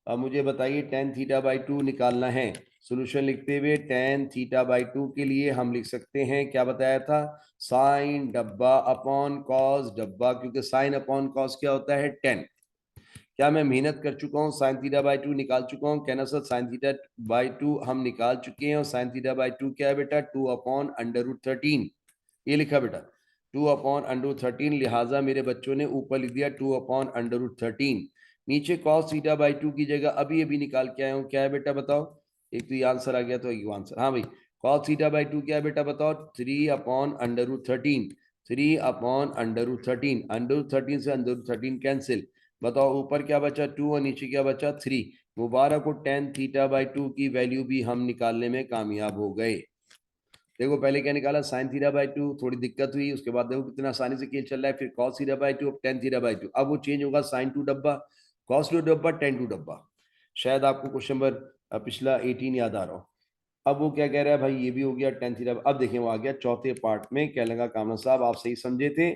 अब मुझे बताइए tan थीटा बाई 2 निकालना है। सोल्यूशन लिखते हुए tan थीटा बाई 2 के लिए हम लिख सकते हैं, क्या बताया था, साइन डब्बा अपॉन कॉस डब्बा, क्योंकि साइन अपॉन कॉस क्या होता है 10। क्या मैं मेहनत कर चुका हूँ, साइन थीटा बाई 2 निकाल चुका हूँ, कहना सर साइन थीटा बाई 2 हम निकाल चुके हैं, और साइन थीटा बाई 2 क्या है बेटा 2/√13। ये लिखा बेटा 2/√13, लिहाजा मेरे बच्चों ने ऊपर लिख दिया 2/√13। नीचे कॉस थीटा बाई 2 की जगह अभी अभी निकाल के आया हूँ, क्या है बेटा बताओ, एक तो ये आंसर आ गया तो एक आंसर, हाँ भाई कॉस थीटा बाई 2 क्या है बेटा बताओ 3/√13। 3/√13, अंडर रूट 13 से अंडर रूट 13 कैंसिल, बताओ ऊपर क्या बचा 2 और नीचे क्या बचा 3। मुबारक को tan थीटा बाई 2 की वैल्यू भी हम निकालने में कामयाब हो गए। देखो पहले क्या निकाला साइन थीटा बाई 2, थोड़ी दिक्कत हुई, उसके बाद देखो कितना आसानी से केस चल रहा है, फिर कॉस थीटा बाई 2, अब tan थीटा बाई 2, अब वो चेंज होगा साइन 2 डब्बा, कॉस 2 डब्बा, tan 2 डब्बा। शायद आपको क्वेश्चन नंबर पिछला 18 याद आ रहा हो। अब वो क्या कह रहा है भाई, ये भी हो गया tan थीटा। अब देखें वो आ गया चौथे पार्ट में, क्या लगा कामना साहब आप सही समझे थे।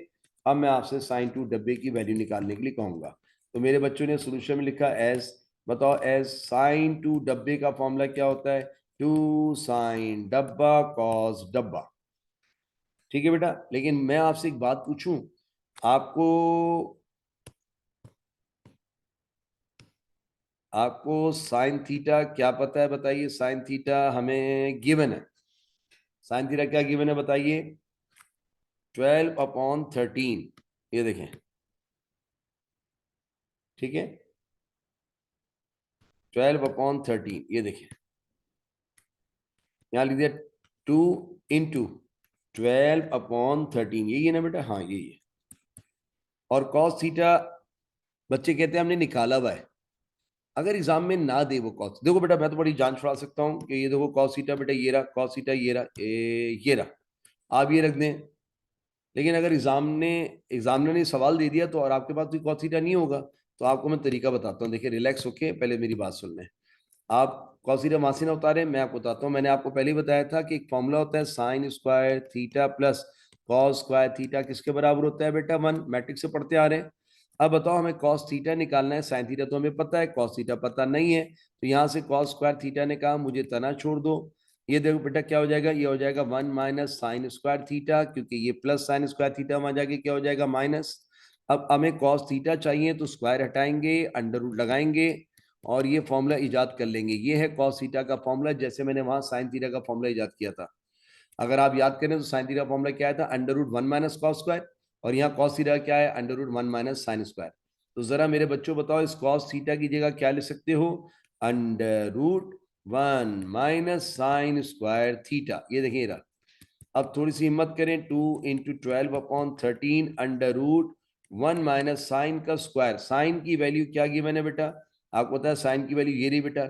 अब मैं आपसे साइन 2 डब्बे की वैल्यू निकालने के लिए कहूंगा। तो मेरे बच्चों ने सोल्यूशन में लिखा एज, बताओ एज साइन 2 डब्बे का फॉर्मूला क्या होता है, 2 साइन डब्बा कॉस डब्बा। ठीक है बेटा, लेकिन मैं आपसे एक बात पूछूं, आपको आपको साइन थीटा क्या पता है बताइए, साइन थीटा हमें गिवन है, साइन थीटा क्या गिवन है बताइए 12/13, ये देखें, ठीक है 12/13, ये देखें यहां लिख दिया 2 इंटू 12/13, यही है ना बेटा, हाँ यही है। और कॉस थीटा बच्चे कहते हैं हमने निकाला हुआ है, अगर एग्जाम में ना दे वो कॉस, देखो बेटा मैं तो बड़ी जान छुड़ा सकता हूँ कि ये देखो कॉस थीटा बेटा ये रहा, कॉस थीटा ये रहा, ये रहा, आप ये रख दें। लेकिन अगर एग्जामिनर ने सवाल दे दिया तो और आपके पास कोई कॉस थीटा नहीं होगा, तो आपको मैं तरीका बताता हूँ, देखिए रिलैक्स होके पहले मेरी बात सुन लें। आप कॉस थीटा वहां से ना उतारे, मैं आपको बताता हूँ, मैंने आपको पहले ही बताया था कि एक फॉर्मूला होता है sign square theta plus cos square theta किसके बराबर होता है बेटा 1, मैट्रिक से पढ़ते आ रहे हैं। अब बताओ हमें कॉस थीटा निकालना है, साइन थीटा तो हमें पता है, कॉस थीटा पता नहीं है, तो यहाँ से कॉस स्क्वायर थीटा ने कहा मुझे तना छोड़ दो, ये देखो बेटा क्या हो जाएगा, ये हो जाएगा 1 माइनस साइन स्क्वायर थीटा, क्योंकि ये प्लस साइन स्क्वायर थीटा वहां जाके क्या हो जाएगा माइनस। अब हमें कॉस थीटा चाहिए तो स्क्वायर हटाएंगे, अंडर रूट लगाएंगे और ये फॉर्मूला इजाद कर लेंगे, ये है कॉस थीटा का फॉर्मूला, जैसे मैंने वहां साइन थीटा का फॉर्मूला इजाद किया था। अगर आप याद करें तो साइन थीटा फॉर्मूला क्या था, under root 1 minus cos square, और यहाँ कॉस थीटा क्या है under root 1 minus sine square. तो जरा मेरे बच्चों बताओ इस कॉस थीटा की जगह क्या लिख सकते हो, under root 1 minus sine square theta, ये देखिए रहा। अब थोड़ी सी हिम्मत करें, 2 × 12/13 अंडर रूट 1 माइनस साइन का स्क्वायर, साइन की वैल्यू क्या गिवन है बेटा, आपको पता है साइन की वैल्यू ये रही बेटा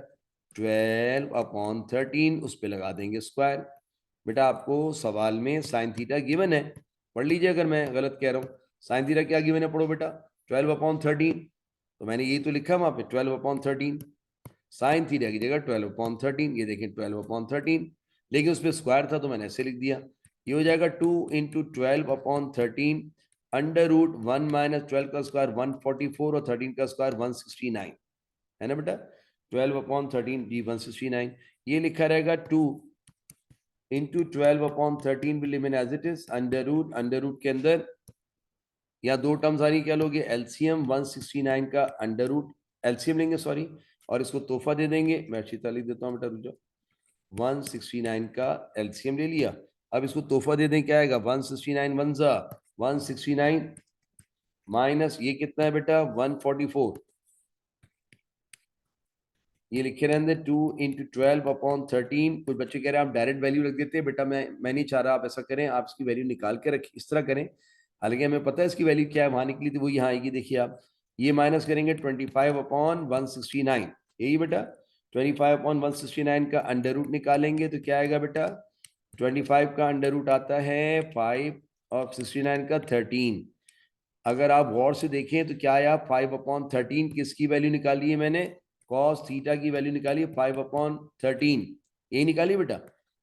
12/13, उस पर लगा देंगे स्क्वायर। बेटा आपको सवाल में साइन थीटा गिवन है, पढ़ लीजिए अगर मैं गलत कह रहा हूँ, साइन थीटा क्या गिवन है पढ़ो बेटा 12/13, तो मैंने यही तो लिखा वहां पे 12/13, साइन थीटा की जगह 12/13, ये देखें 12/13, लेकिन उस पर स्क्वायर था तो मैंने ऐसे लिख दिया, ये हो जाएगा 2 × 12/13 अंडर रूट 1 माइनस 12 का स्क्वायर 144 और 13 का स्क्वायर 169, है ना बेटा 12/13 जी 169, ये लिखा रहेगा 2 × 12/13 will remain as it is, under root के अंदर या दो टर्म्स आ रही, क्या लोगे एलसीएम 169 का अंडर रूट, एलसीएम लेंगे सॉरी, और इसको तोहफा दे देंगे। मैं अच्छी तरह लिख देता हूँ बेटा, रुक जाओ। 169 का एलसीएम ले लिया, अब इसको तोहफा दे दें, क्या आएगा 169 वन जा 169 माइनस ये कितना है बेटा 144, ये लिखे रहने 2 इंटू 12/13। कुछ बच्चे कह रहे हैं आप डायरेक्ट वैल्यू रख देते हैं, बेटा मैं नहीं चाह रहा आप ऐसा करें, आप इसकी वैल्यू निकाल के रख इस तरह करें। हालांकि हमें पता है इसकी वैल्यू क्या है, वहां निकली थी वो यहाँ आएगी। देखिए आप ये माइनस करेंगे 25/169, यही बेटा 25/169 का अंडर रूट निकालेंगे तो क्या आएगा बेटा 25 का अंडर रूट आता है 5/69 का 13। अगर आप गौर से देखें तो क्या आया 5/13, किसकी वैल्यू निकाली है मैंने कॉस थीटा की वैल्यू निकाली है 5/13, यही निकाली बेटा।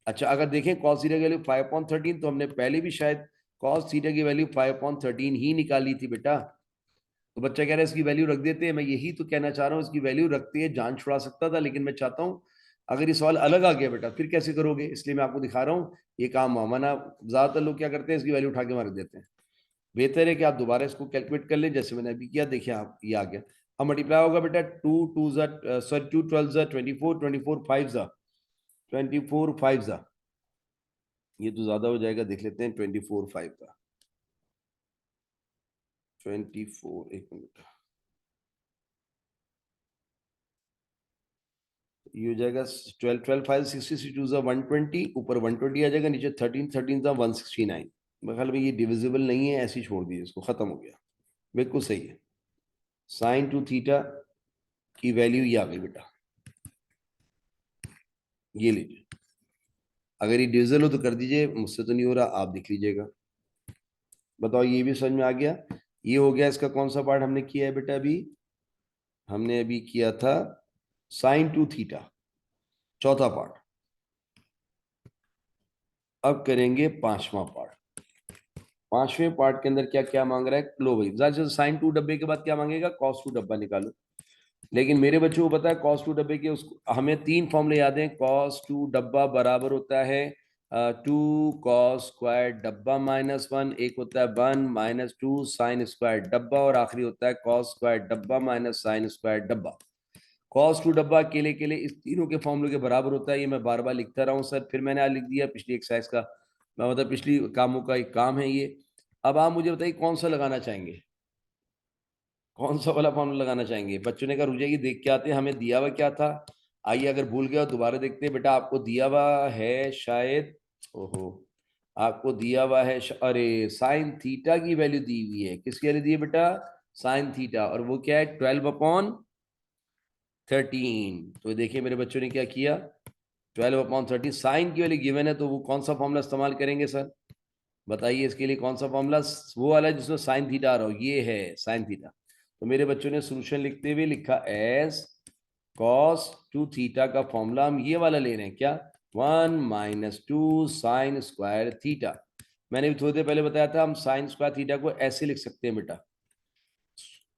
अच्छा अगर देखें कॉस थीटा की वैल्यू 5/13 तो हमने पहले भी शायद कॉस थीटा की वैल्यू 5/13 ही निकाली थी बेटा। तो बच्चा कह रहा है इसकी वैल्यू रख देते हैं, मैं यही तो कहना चाह रहा हूँ, इसकी वैल्यू रखते हैं जान छुड़ा सकता था, लेकिन मैं चाहता हूँ अगर ये सवाल अलग आ गया बेटा फिर कैसे करोगे, इसलिए मैं आपको दिखा रहा हूँ ये काम माना। ज्यादातर लोग क्या करते हैं इसकी वैल्यू उठा के मार देते हैं। बेहतर है कि आप दोबारा इसको कैलकुलेट कर लें जैसे मैंने अभी किया। देखिए आप ये आ गया, अब मल्टीप्लाई होगा बेटा 2 12 24 ये तो ज्यादा हो जाएगा, देख लेते हैं 24 5 का 24, एक मिनट, ये हो जाएगा 12 12 5 60 2 120, ऊपर 120 आ जाएगा, नीचे 13 13 169। मेरे ख्याल में ये डिविजिबल नहीं है, ऐसे ही छोड़ दिए इसको, खत्म हो गया। बिल्कुल सही है, साइन टू थीटा की वैल्यू ये आ गई बेटा, ये लीजिए। अगर ये डिविजल हो तो कर दीजिए, मुझसे तो नहीं हो रहा, आप देख लीजिएगा। बताओ ये भी समझ में आ गया। ये हो गया, इसका कौन सा पार्ट हमने किया है बेटा, अभी हमने अभी किया था साइन टू थीटा, चौथा पार्ट। अब करेंगे पांचवा पार्ट। पांचवें पार्ट के अंदर क्या क्या मांग रहा है, लो भाई ज्यादा से साइन टू डब्बे के बाद क्या मांगेगा, कॉस टू डब्बा निकालो। लेकिन मेरे बच्चों को पता है कॉस टू डब्बे के उसको हमें तीन फॉर्मूले याद हैं। कॉस टू डब्बा बराबर होता है 2 cos² डब्बा -1, एक होता है 1 - 2 sin² डब्बा, और आखिरी होता है cos² डब्बा -sin² डब्बा। कॉस टू डब्बा अकेले अकेले इस तीनों के फॉर्मूले के बराबर होता है, ये मैं बार बार लिखता रहा हूँ सर, फिर मैंने आज लिख दिया पिछली एक्सरसाइज का, मैं मतलब पिछली कामों का एक काम है ये। अब आप मुझे बताइए कौन सा लगाना चाहेंगे, कौन सा वाला फॉर्मूला लगाना चाहेंगे। बच्चों ने कहा रुक जाइए देख के आते हैं हमें दिया हुआ क्या था। आइए अगर भूल गया दोबारा देखते हैं। बेटा आपको दिया हुआ है शायद, ओहो, आपको दिया हुआ है अरे साइन थीटा की वैल्यू दी हुई है, किसकी वैल्यू दी है बेटा, साइन थीटा, और वो क्या है 12/13। तो देखिए मेरे बच्चों ने क्या किया, 12/13 साइन की वैल्यू गिवन है, तो वो कौन सा फॉर्मूला इस्तेमाल करेंगे सर, बताइए इसके लिए कौन सा फॉर्मूला, वो वाला जिसमें साइन थीटा आ रहा हो, ये है साइन थीटा। तो मेरे बच्चों ने सोल्यूशन लिखते हुए लिखा एस कॉस टू थीटा का फॉर्मूला हम ये वाला ले रहे हैं, क्या 1 - 2 sin² थीटा। मैंने भी थोड़ी देर पहले बताया था हम sin² थीटा को ऐसे लिख सकते हैं बेटा,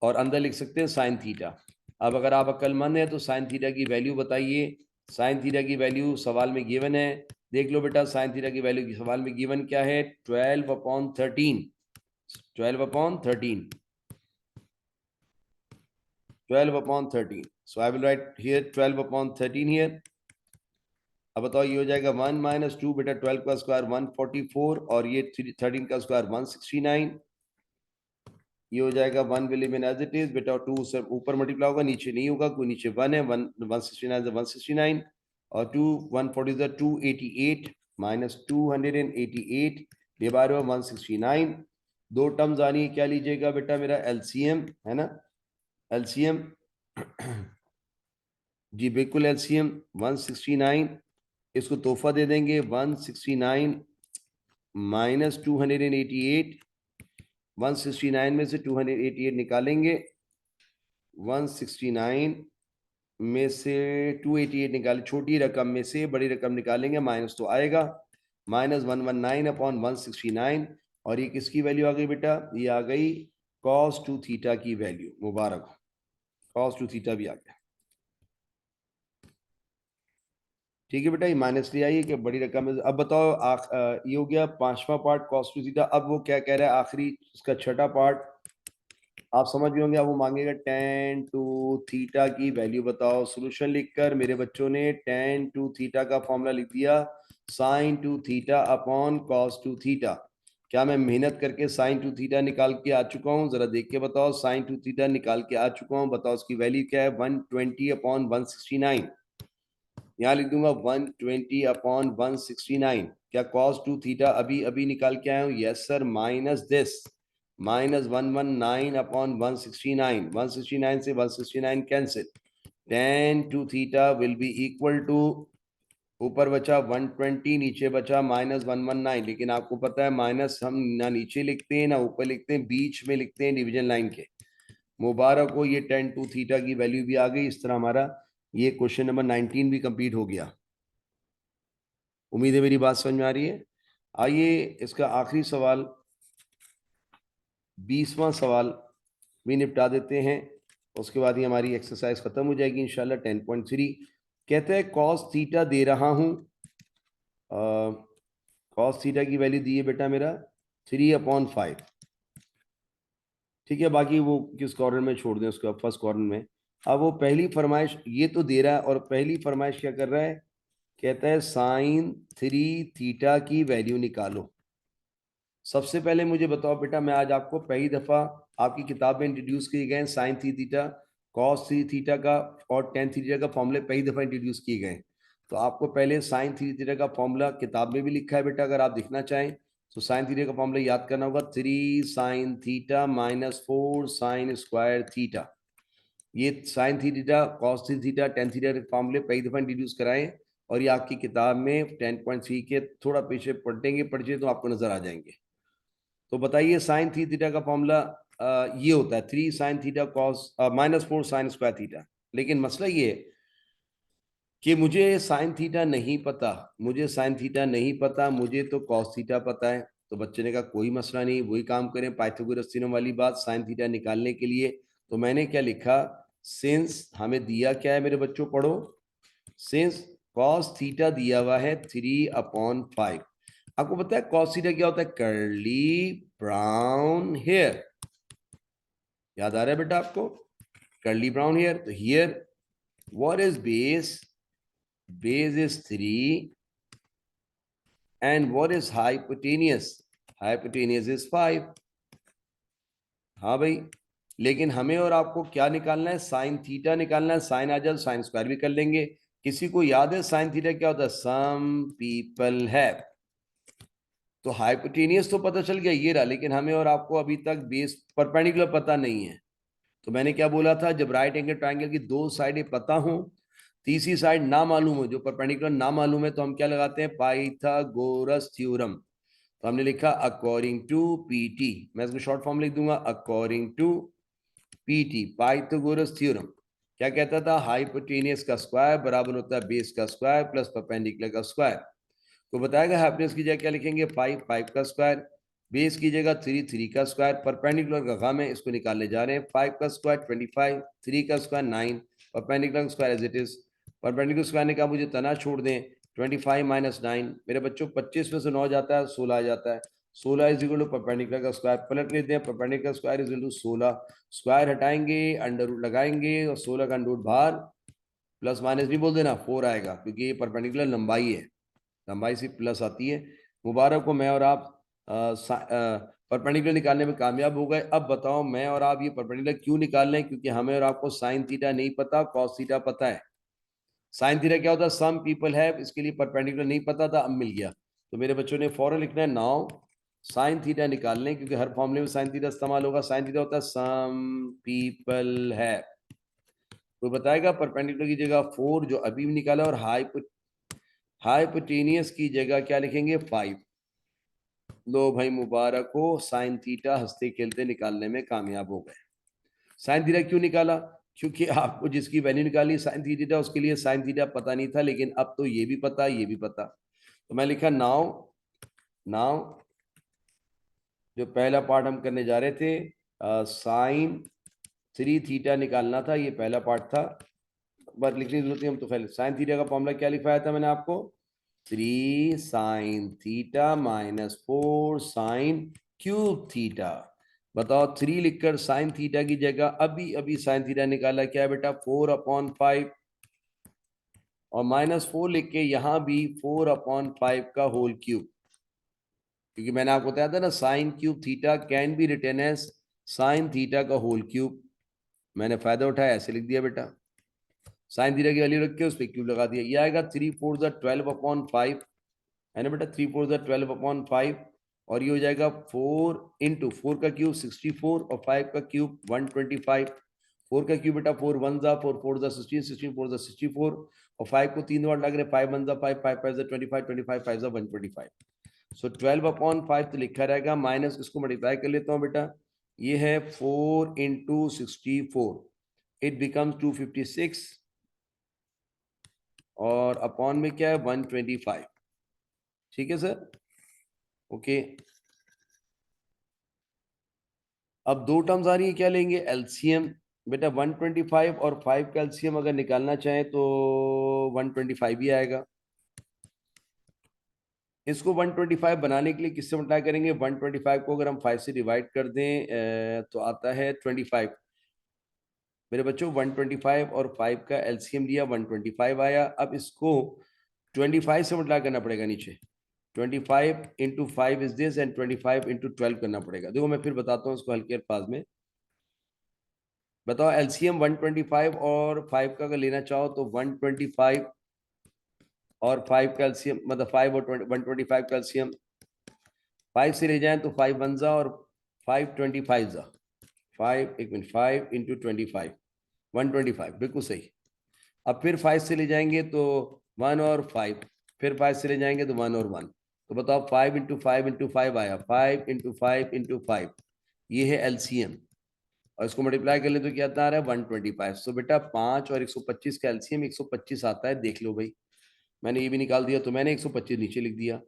और अंदर लिख सकते हैं साइन थीटा। अब अगर आप अक्लमंद हैं तो साइन थीटा की वैल्यू बताइए। साइन थीटा की वैल्यू सवाल में गिवन है, देख लो बेटा साइन थीटा की वैल्यू की सवाल में गिवन क्या है 12/13, 12/13, 12/13। So I will write here 12/13 here. अब बताओ ये हो जाएगा 1 - 2 बेटा, 12 का स्क्वायर 144, और ये 13 का स्क्वायर 169। ये हो जाएगा 1 will remain as it is बेटा, 2 से ऊपर मल्टीप्लाई होगा नीचे नहीं होगा, कोई नीचे 1 है, 169 169, और 2 140 288 -288 डिवाइड बाय 169। दो टर्म्स आ रही है, क्या लीजिएगा बेटा मेरा एलसीएम है ना, एलसीएम जी बिल्कुल एलसीएम 169, इसको तोहफा दे देंगे 169 -288, 169 में से 288 निकालेंगे, 169 में से 288 निकाले, छोटी रकम में से बड़ी रकम निकालेंगे, माइनस तो आएगा, -119/169, और ये किसकी वैल्यू आ गई बेटा, ये आ गई cos टू थीटा की वैल्यू, मुबारक हो, cos टू थीटा भी आ गया। ठीक है बेटा, ये माइनस ले आइए कि बड़ी रकम है। अब बताओ ये हो गया पांचवा पार्ट cos टू थीटा। अब वो क्या कह रहा है आखिरी, इसका छठा पार्ट, आप समझ गए होंगे। अब वो मांगेगा tan टू थीटा की वैल्यू बताओ। सोल्यूशन लिखकर मेरे बच्चों ने tan टू थीटा का फॉर्मूला लिख दिया, sin two theta upon cos two theta. क्या मैं मेहनत करके sin टू थीटा निकाल के आ चुका हूँ? जरा देख के बताओ। sin टू थीटा निकाल के आ चुका हूँ, बताओ उसकी वैल्यू क्या है? 120 अपॉन 169। यहाँ लिख दूंगा 120 अपॉन 169। क्या cos टू थीटा अभी अभी निकाल के आया हूँ? Yes sir. Minus this, minus 119 upon 169। 169 से 169 cancel. tan two theta will be equal to, ऊपर बचा 120, नीचे बचा माइनस 119। लेकिन आपको पता है माइनस हम ना नीचे लिखते हैं ना ऊपर लिखते हैं, बीच में लिखते हैं डिवीजन लाइन के। मुबारक हो, ये tan टू थीटा की वैल्यू भी आ गई। इस तरह हमारा ये क्वेश्चन नंबर 19 भी कंप्लीट हो गया। उम्मीद है मेरी बात समझ में आ रही है। आइए इसका आखिरी सवाल, 20वां सवाल भी निपटा देते हैं। उसके बाद ही हमारी एक्सरसाइज खत्म हो जाएगी इंशाल्लाह। 10.3 कहते हैं cos थीटा दे रहा हूं। cos थीटा की वैल्यू दी है बेटा मेरा 3/5। ठीक है, बाकी वो किस कॉर्नर में छोड़ दें उसका, फर्स्ट कॉर्नर में। अब वो पहली फरमाइश ये तो दे रहा है, और पहली फरमाइश क्या कर रहा है? कहता है साइन 3 थीटा की वैल्यू निकालो। सबसे पहले मुझे बताओ बेटा, मैं आज आपको पहली दफा आपकी किताब में इंट्रोड्यूस किए गए sine three theta, cos three theta का और टेन थीटा का फॉर्मूले पहली दफा इंट्रोड्यूस किए गए। तो आपको पहले साइन थ्री थीटा का फॉर्मूला किताब में भी लिखा है बेटा, अगर आप देखना चाहें तो साइन थीटा का फॉर्मूला याद करना होगा, 3 sine theta minus 4 sine square theta. ये sine theta, cos three theta, ten theta के फॉर्मूले पहली दफा इंट्रोड्यूस कराएं, और ये आपकी किताब में 10.3 के थोड़ा पीछे पढ़ेंगे पढ़िए तो आपको नजर आ जाएंगे। तो बताइए साइन थी थीटा का फॉर्मूला ये होता है 3 sine theta cos minus 4 sine square theta. लेकिन मसला ये है कि मुझे साइन थीटा नहीं पता, मुझे साइन थीटा नहीं पता, मुझे तो कॉस थीटा पता है। तो बच्चे ने कहा कोई मसला नहीं, वही काम करें पाइथागोरस थ्योरम वाली बात साइन थीटा निकालने के लिए। तो मैंने क्या लिखा, सिंस हमें दिया क्या है मेरे बच्चों, पढ़ो। सिंस कॉस थीटा दिया हुआ है 3/5। आपको पता है कॉस थीटा क्या होता है? Curly brown hair. याद आ रहा है बेटा आपको? Curly brown hair. तो here what is base? Base is 3 and what is hypotenuse? Hypotenuse is 5। हाँ भाई, लेकिन हमें और आपको क्या निकालना है? साइन थीटा निकालना है। साइन आ जाए तो साइन स्क्वायर भी कर लेंगे। किसी को याद है साइन थीटा क्या होता है? Some people have. तो हाइपोटेनियस तो पता चल गया ये रहा, लेकिन हमें और आपको अभी तक बेस परपेंडिकुलर पता नहीं है। तो मैंने क्या बोला था, जब राइट एंगल ट्राइंगल की दो साइडें पता हो, तीसरी साइड ना मालूम हो, जो परपेंडिकुलर ना मालूम है, तो हम क्या लगाते हैं? Pythagoras theorem. तो हमने लिखा अकॉर्डिंग टू पीटी, मैं इसको शॉर्ट फॉर्म लिख दूंगा, according to PT Pythagoras theorem क्या कहता था? हाइपोटेनियस का स्क्वायर बराबर होता है बेस का स्क्वायर प्लस परपेंडिकुलर का स्क्वायर। तो बताएगा हाइपोटेनियस की जगह क्या लिखेंगे? 5 5 का स्क्वायर, बेस की जगह 3 3 का स्क्वायर, परपेंडिकुलर का गम है इसको निकालने जा रहे हैं। 5 का स्क्वायर 25, 3 का स्क्वायर 9, परपेंडिकुलर का square as it is. Perpendicular square ने कहा मुझे तना छोड़ दें, 25 माइनस 9 मेरे बच्चों 25 में से 9 जाता है 16 आ जाता है। 16 इज इक्वल टू परपेंडिकुलर का स्क्वायर, पलट लेते हैं, perpendicular square is equal to 16। Square हटाएंगे, अंडर रूट लगाएंगे, और 16 का अंडर रूट बाहर, प्लस माइनस नहीं बोल देना, 4 आएगा क्योंकि ये परपेंडिकुलर लंबाई है, लंबाई से प्लस आती है। मुबारक को मैं और आप परपेंडिकुलर निकालने में कामयाब हो गए। अब बताओ मैं और आप ये परपेंडिकुलर क्यों निकाल लें? क्योंकि हमें और आपको साइन थीटा नहीं पता, कॉस थीटा पता है। साइन थीटा क्या होता है? सम पीपल हैव, इसके लिए परपेंडिकुलर नहीं पता था, अब मिल गया। तो मेरे बच्चों ने फौरन लिखना है नाउ साइन थीटा निकाल लें, क्योंकि हर फॉर्मूले में साइन थीटा इस्तेमाल होगा। साइन थीटा होता है सम पीपल हैव। कोई बताएगा परपेंडिकुलर की जगह 4 जो अभी भी निकाला, और हाइपोटेनियस की जगह क्या लिखेंगे? 5। लो भाई मुबारक हो, साइन थीटा हंसते खेलते निकालने में कामयाब हो गए। साइन थीटा क्यों निकाला? क्योंकि आपको जिसकी वैल्यू निकाली साइन थीटा, उसके लिए साइन थीटा पता नहीं था, लेकिन अब तो ये भी पता, ये भी पता। तो मैं लिखा नाउ, नाउ जो पहला पार्ट हम करने जा रहे थे, साइन 3 थीटा निकालना था, ये पहला पार्ट था। बस लिखने की जरूरत नहीं, हम तो पहले साइन थीटा का फॉर्मूला क्या लिखवाया था मैंने आपको? 3 sine theta minus 4 sign cube theta. बताओ 3 लिखकर साइन थीटा की जगह अभी अभी साइन थीटा निकाला, क्या है बेटा 4/5, और -4 लिख के यहां भी 4/5 का होल क्यूब, क्योंकि मैंने आपको बताया था ना sine cube theta can be written as sine theta का होल क्यूब। मैंने फायदा उठाया, ऐसे लिख दिया बेटा, साइन थीटा की वैल्यू रख के उस पर क्यूब लगा दिया। ये आएगा 3/4 = 12/5, है ना बेटा, 3/4 = 12/5, और ये हो जाएगा 4 का क्यूब 64 और 5 का क्यूब 125। 4 का क्यूब बेटा 4 1 4 4 16, 16 4 64, और 5 को 3 बार लग रहे, 5 1 5 5 5 25, 25 5 125। सो 12/5 तो लिखा रहेगा, माइनस इसको मल्टीप्लाई कर लेता हूँ बेटा, ये है 4 × 64, इट बिकम्स 256, और अपॉन में क्या है 125। ठीक है सर, ओके। अब दो टर्म्स आ रही है, क्या लेंगे एलसीएम बेटा, 125 और 5 का एलसीएम अगर निकालना चाहें तो 125 ही आएगा। इसको 125 बनाने के लिए किससे मल्टीप्लाई करेंगे, 125 को अगर हम 5 से डिवाइड कर दें तो आता है 25। मेरे बच्चों 125 और 5 का एलसीएम लिया, 125 आया। अब इसको 25 से मल्टीप्लाई करना पड़ेगा नीचे, 25 × 5 इज दिस, एंड 25 × 12 करना पड़ेगा। देखो मैं फिर बताता हूँ इसको हल्के अल्फाज में। बताओ एलसीएम 125 और 5 का अगर लेना चाहो तो 125 और 5 का एलसीएम, मतलब 5 और 125 का एलसीएम 5 से ले जाएं तो 5 1 जा और 5 25 जा, 5 एक मिनट 5 × 25 125, बिल्कुल सही। अब फिर 5 से ले जाएंगे तो 1 और 5, फिर 5 से ले जाएंगे तो 1 और 1। तो बताओ 5 × 5 × 5 आया, 5 × 5 × 5, ये है एलसीएम, और इसको मल्टीप्लाई कर ले तो क्या आता आ रहा है 125। सो बेटा 5 और 125 का एलसीएम 125 आता है, देख लो भाई, मैंने ये भी निकाल दिया, तो मैंने 125 नीचे लिख दिया।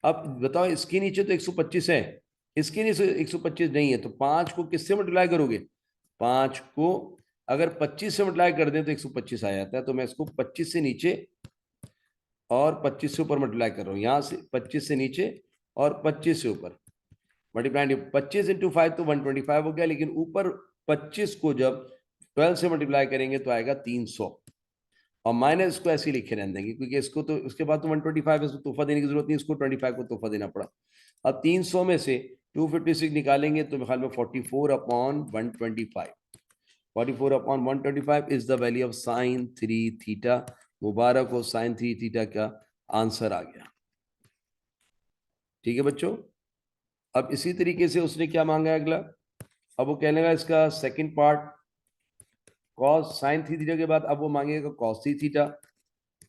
अब बताओ इसके नीचे तो 125 है, इसके नीचे 125 नहीं है, तो 5 को किससे मल्टीप्लाई करोगे, 5 को अगर 25 से मल्टीप्लाई कर दें तो 125 आ जाता है। तो मैं इसको 25 से नीचे और 25 से ऊपर मल्टीप्लाई कर रहा हूँ, यहाँ से 25 से नीचे और 25 से ऊपर मल्टीप्लाई, 25 × 5 तो 125 हो गया, लेकिन ऊपर 25 को जब 12 से मल्टीप्लाई करेंगे तो आएगा 300, और माइनस इसको ऐसे ही लिखे रहने देंगे, क्योंकि इसको तो उसके बाद तो 125 इसको तोहफा देने की जरूरत नहीं, इसको 25 को तोहफा देना पड़ा। अब 300 में से 256 निकालेंगे तो मेरे ख्याल में 44/125, 44/125 is the value of sine 3 theta. मुबारक हो, साइन 3 थीटा का आंसर आ गया। ठीक है बच्चों, अब इसी तरीके से उसने क्या मांगा है अगला, अब वो कहने लगा इसका second part, cos sine 3 theta के बाद अब वो मांगेगा cos 3 theta,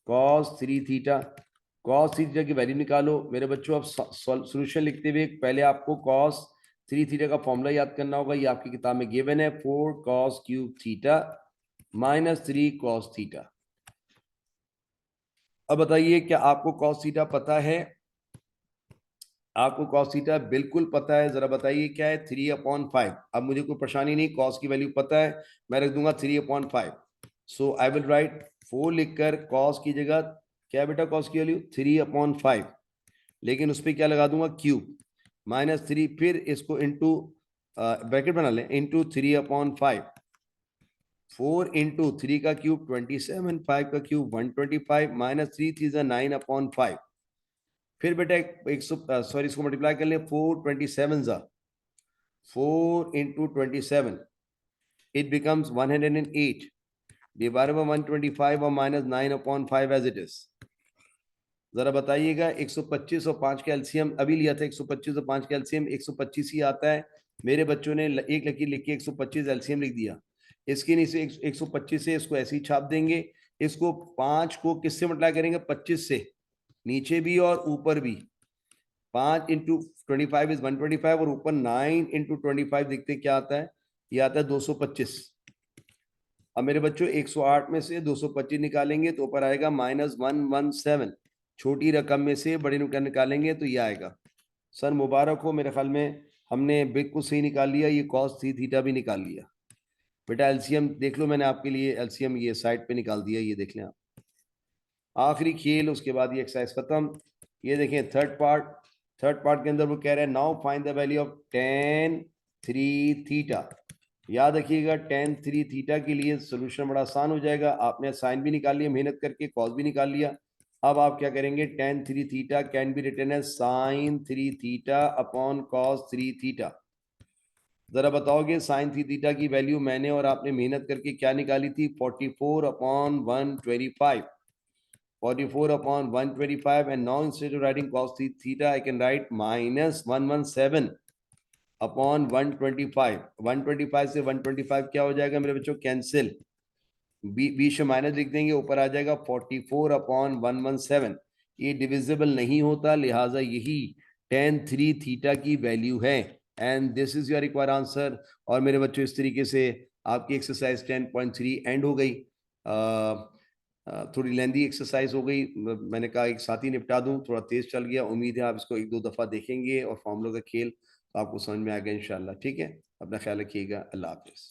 cos 3 theta, cos 3 theta की वैल्यू निकालो। मेरे बच्चों अब सॉल्यूशन लिखते हुए पहले आपको कॉस 3 थीटा का फॉर्मूला याद करना होगा, ये आपकी किताब में गिवन है, 4 cos cube theta -3 cos theta. अब बताइए क्या आपको cos थीटा पता है, आपको cos थीटा बिल्कुल पता है, जरा बताइए क्या है 3/5। अब मुझे कोई परेशानी नहीं, cos की वैल्यू पता है, मैं रख दूंगा 3/5। सो आई विल राइट 4 लिखकर cos की जगह क्या बेटा cos की वैल्यू 3/5, लेकिन उस पर क्या लगा दूंगा क्यूब -3, फिर इसको इंटू ब्रैकेट बना लें, इंटू 3/5, 4 × 3 का क्यूब 27, 5 का क्यूब 125, -3 3 9/5। फिर बेटा एक सॉरी इसको मल्टीप्लाई कर ले, 4 27 4 × 27, इट बिकम्स 108 डिवाइडेड बाय 125 और -9/5 एज इट इज। जरा बताइएगा 125 और 5 का एलसीएम अभी लिया था, 125 और 5 का एलसीएम 125 ही आता है। मेरे बच्चों ने एक लकीर लिख के 125 एलसीएम लिख दिया, इसके नीचे 125 से इसको ऐसे ही छाप देंगे, इसको 5 को किससे मल्टीप्लाई करेंगे 25 से, नीचे भी और ऊपर भी, 5 × 25 इज 125, और ऊपर 9 × 25 देखते क्या आता है, ये आता है 225। अब मेरे बच्चों 108 में से 225 निकालेंगे तो ऊपर आएगा -117, छोटी रकम में से बड़ी रकम निकालेंगे तो ये आएगा। सर मुबारक हो, मेरे ख्याल में हमने बिल्कुल सही निकाल लिया, ये cos 3 थीटा भी निकाल लिया। बेटा एलसीएम देख लो, मैंने आपके लिए एलसीएम ये साइड पे निकाल दिया, ये देख लें आप। आखिरी खेल, उसके बाद ये एक्सरसाइज खत्म। ये देखें थर्ड पार्ट के अंदर वो कह रहे हैं now find the value of 10 3 theta. याद रखिएगा tan 3 थीटा के लिए सोल्यूशन बड़ा आसान हो जाएगा। आपने साइन भी निकाल लिया मेहनत करके, कॉस भी निकाल लिया। अब आप क्या करेंगे, tan 3 theta can be written as sin 3 theta upon cos 3 theta. जरा बताओगे साइन 3 थीटा की वैल्यू मैंने और आपने मेहनत करके क्या निकाली थी, 44 upon 125। 44 upon 125, and now instead of writing cos theta I can write minus 117 upon 125। 125 से 125 क्या हो जाएगा मेरे बच्चों, कैंसिल। बीच में माइनस लिख देंगे, ऊपर आ जाएगा 44 अपॉन 117। ये डिविजिबल नहीं होता, लिहाजा यही tan 3 थीटा की वैल्यू है। And this is your required answer. और मेरे बच्चों इस तरीके से आपकी एक्सरसाइज 10.3 एंड हो गई। थोड़ी लेंदी एक्सरसाइज हो गई, मैंने कहा एक साथ ही निपटा दूं, थोड़ा तेज चल गया। उम्मीद है आप इसको एक दो दफा देखेंगे और फॉर्मूलों का खेल तो आपको समझ में आ गया इंशाल्लाह। ठीक है, अपना ख्याल रखिएगा, अल्लाह हाफिज।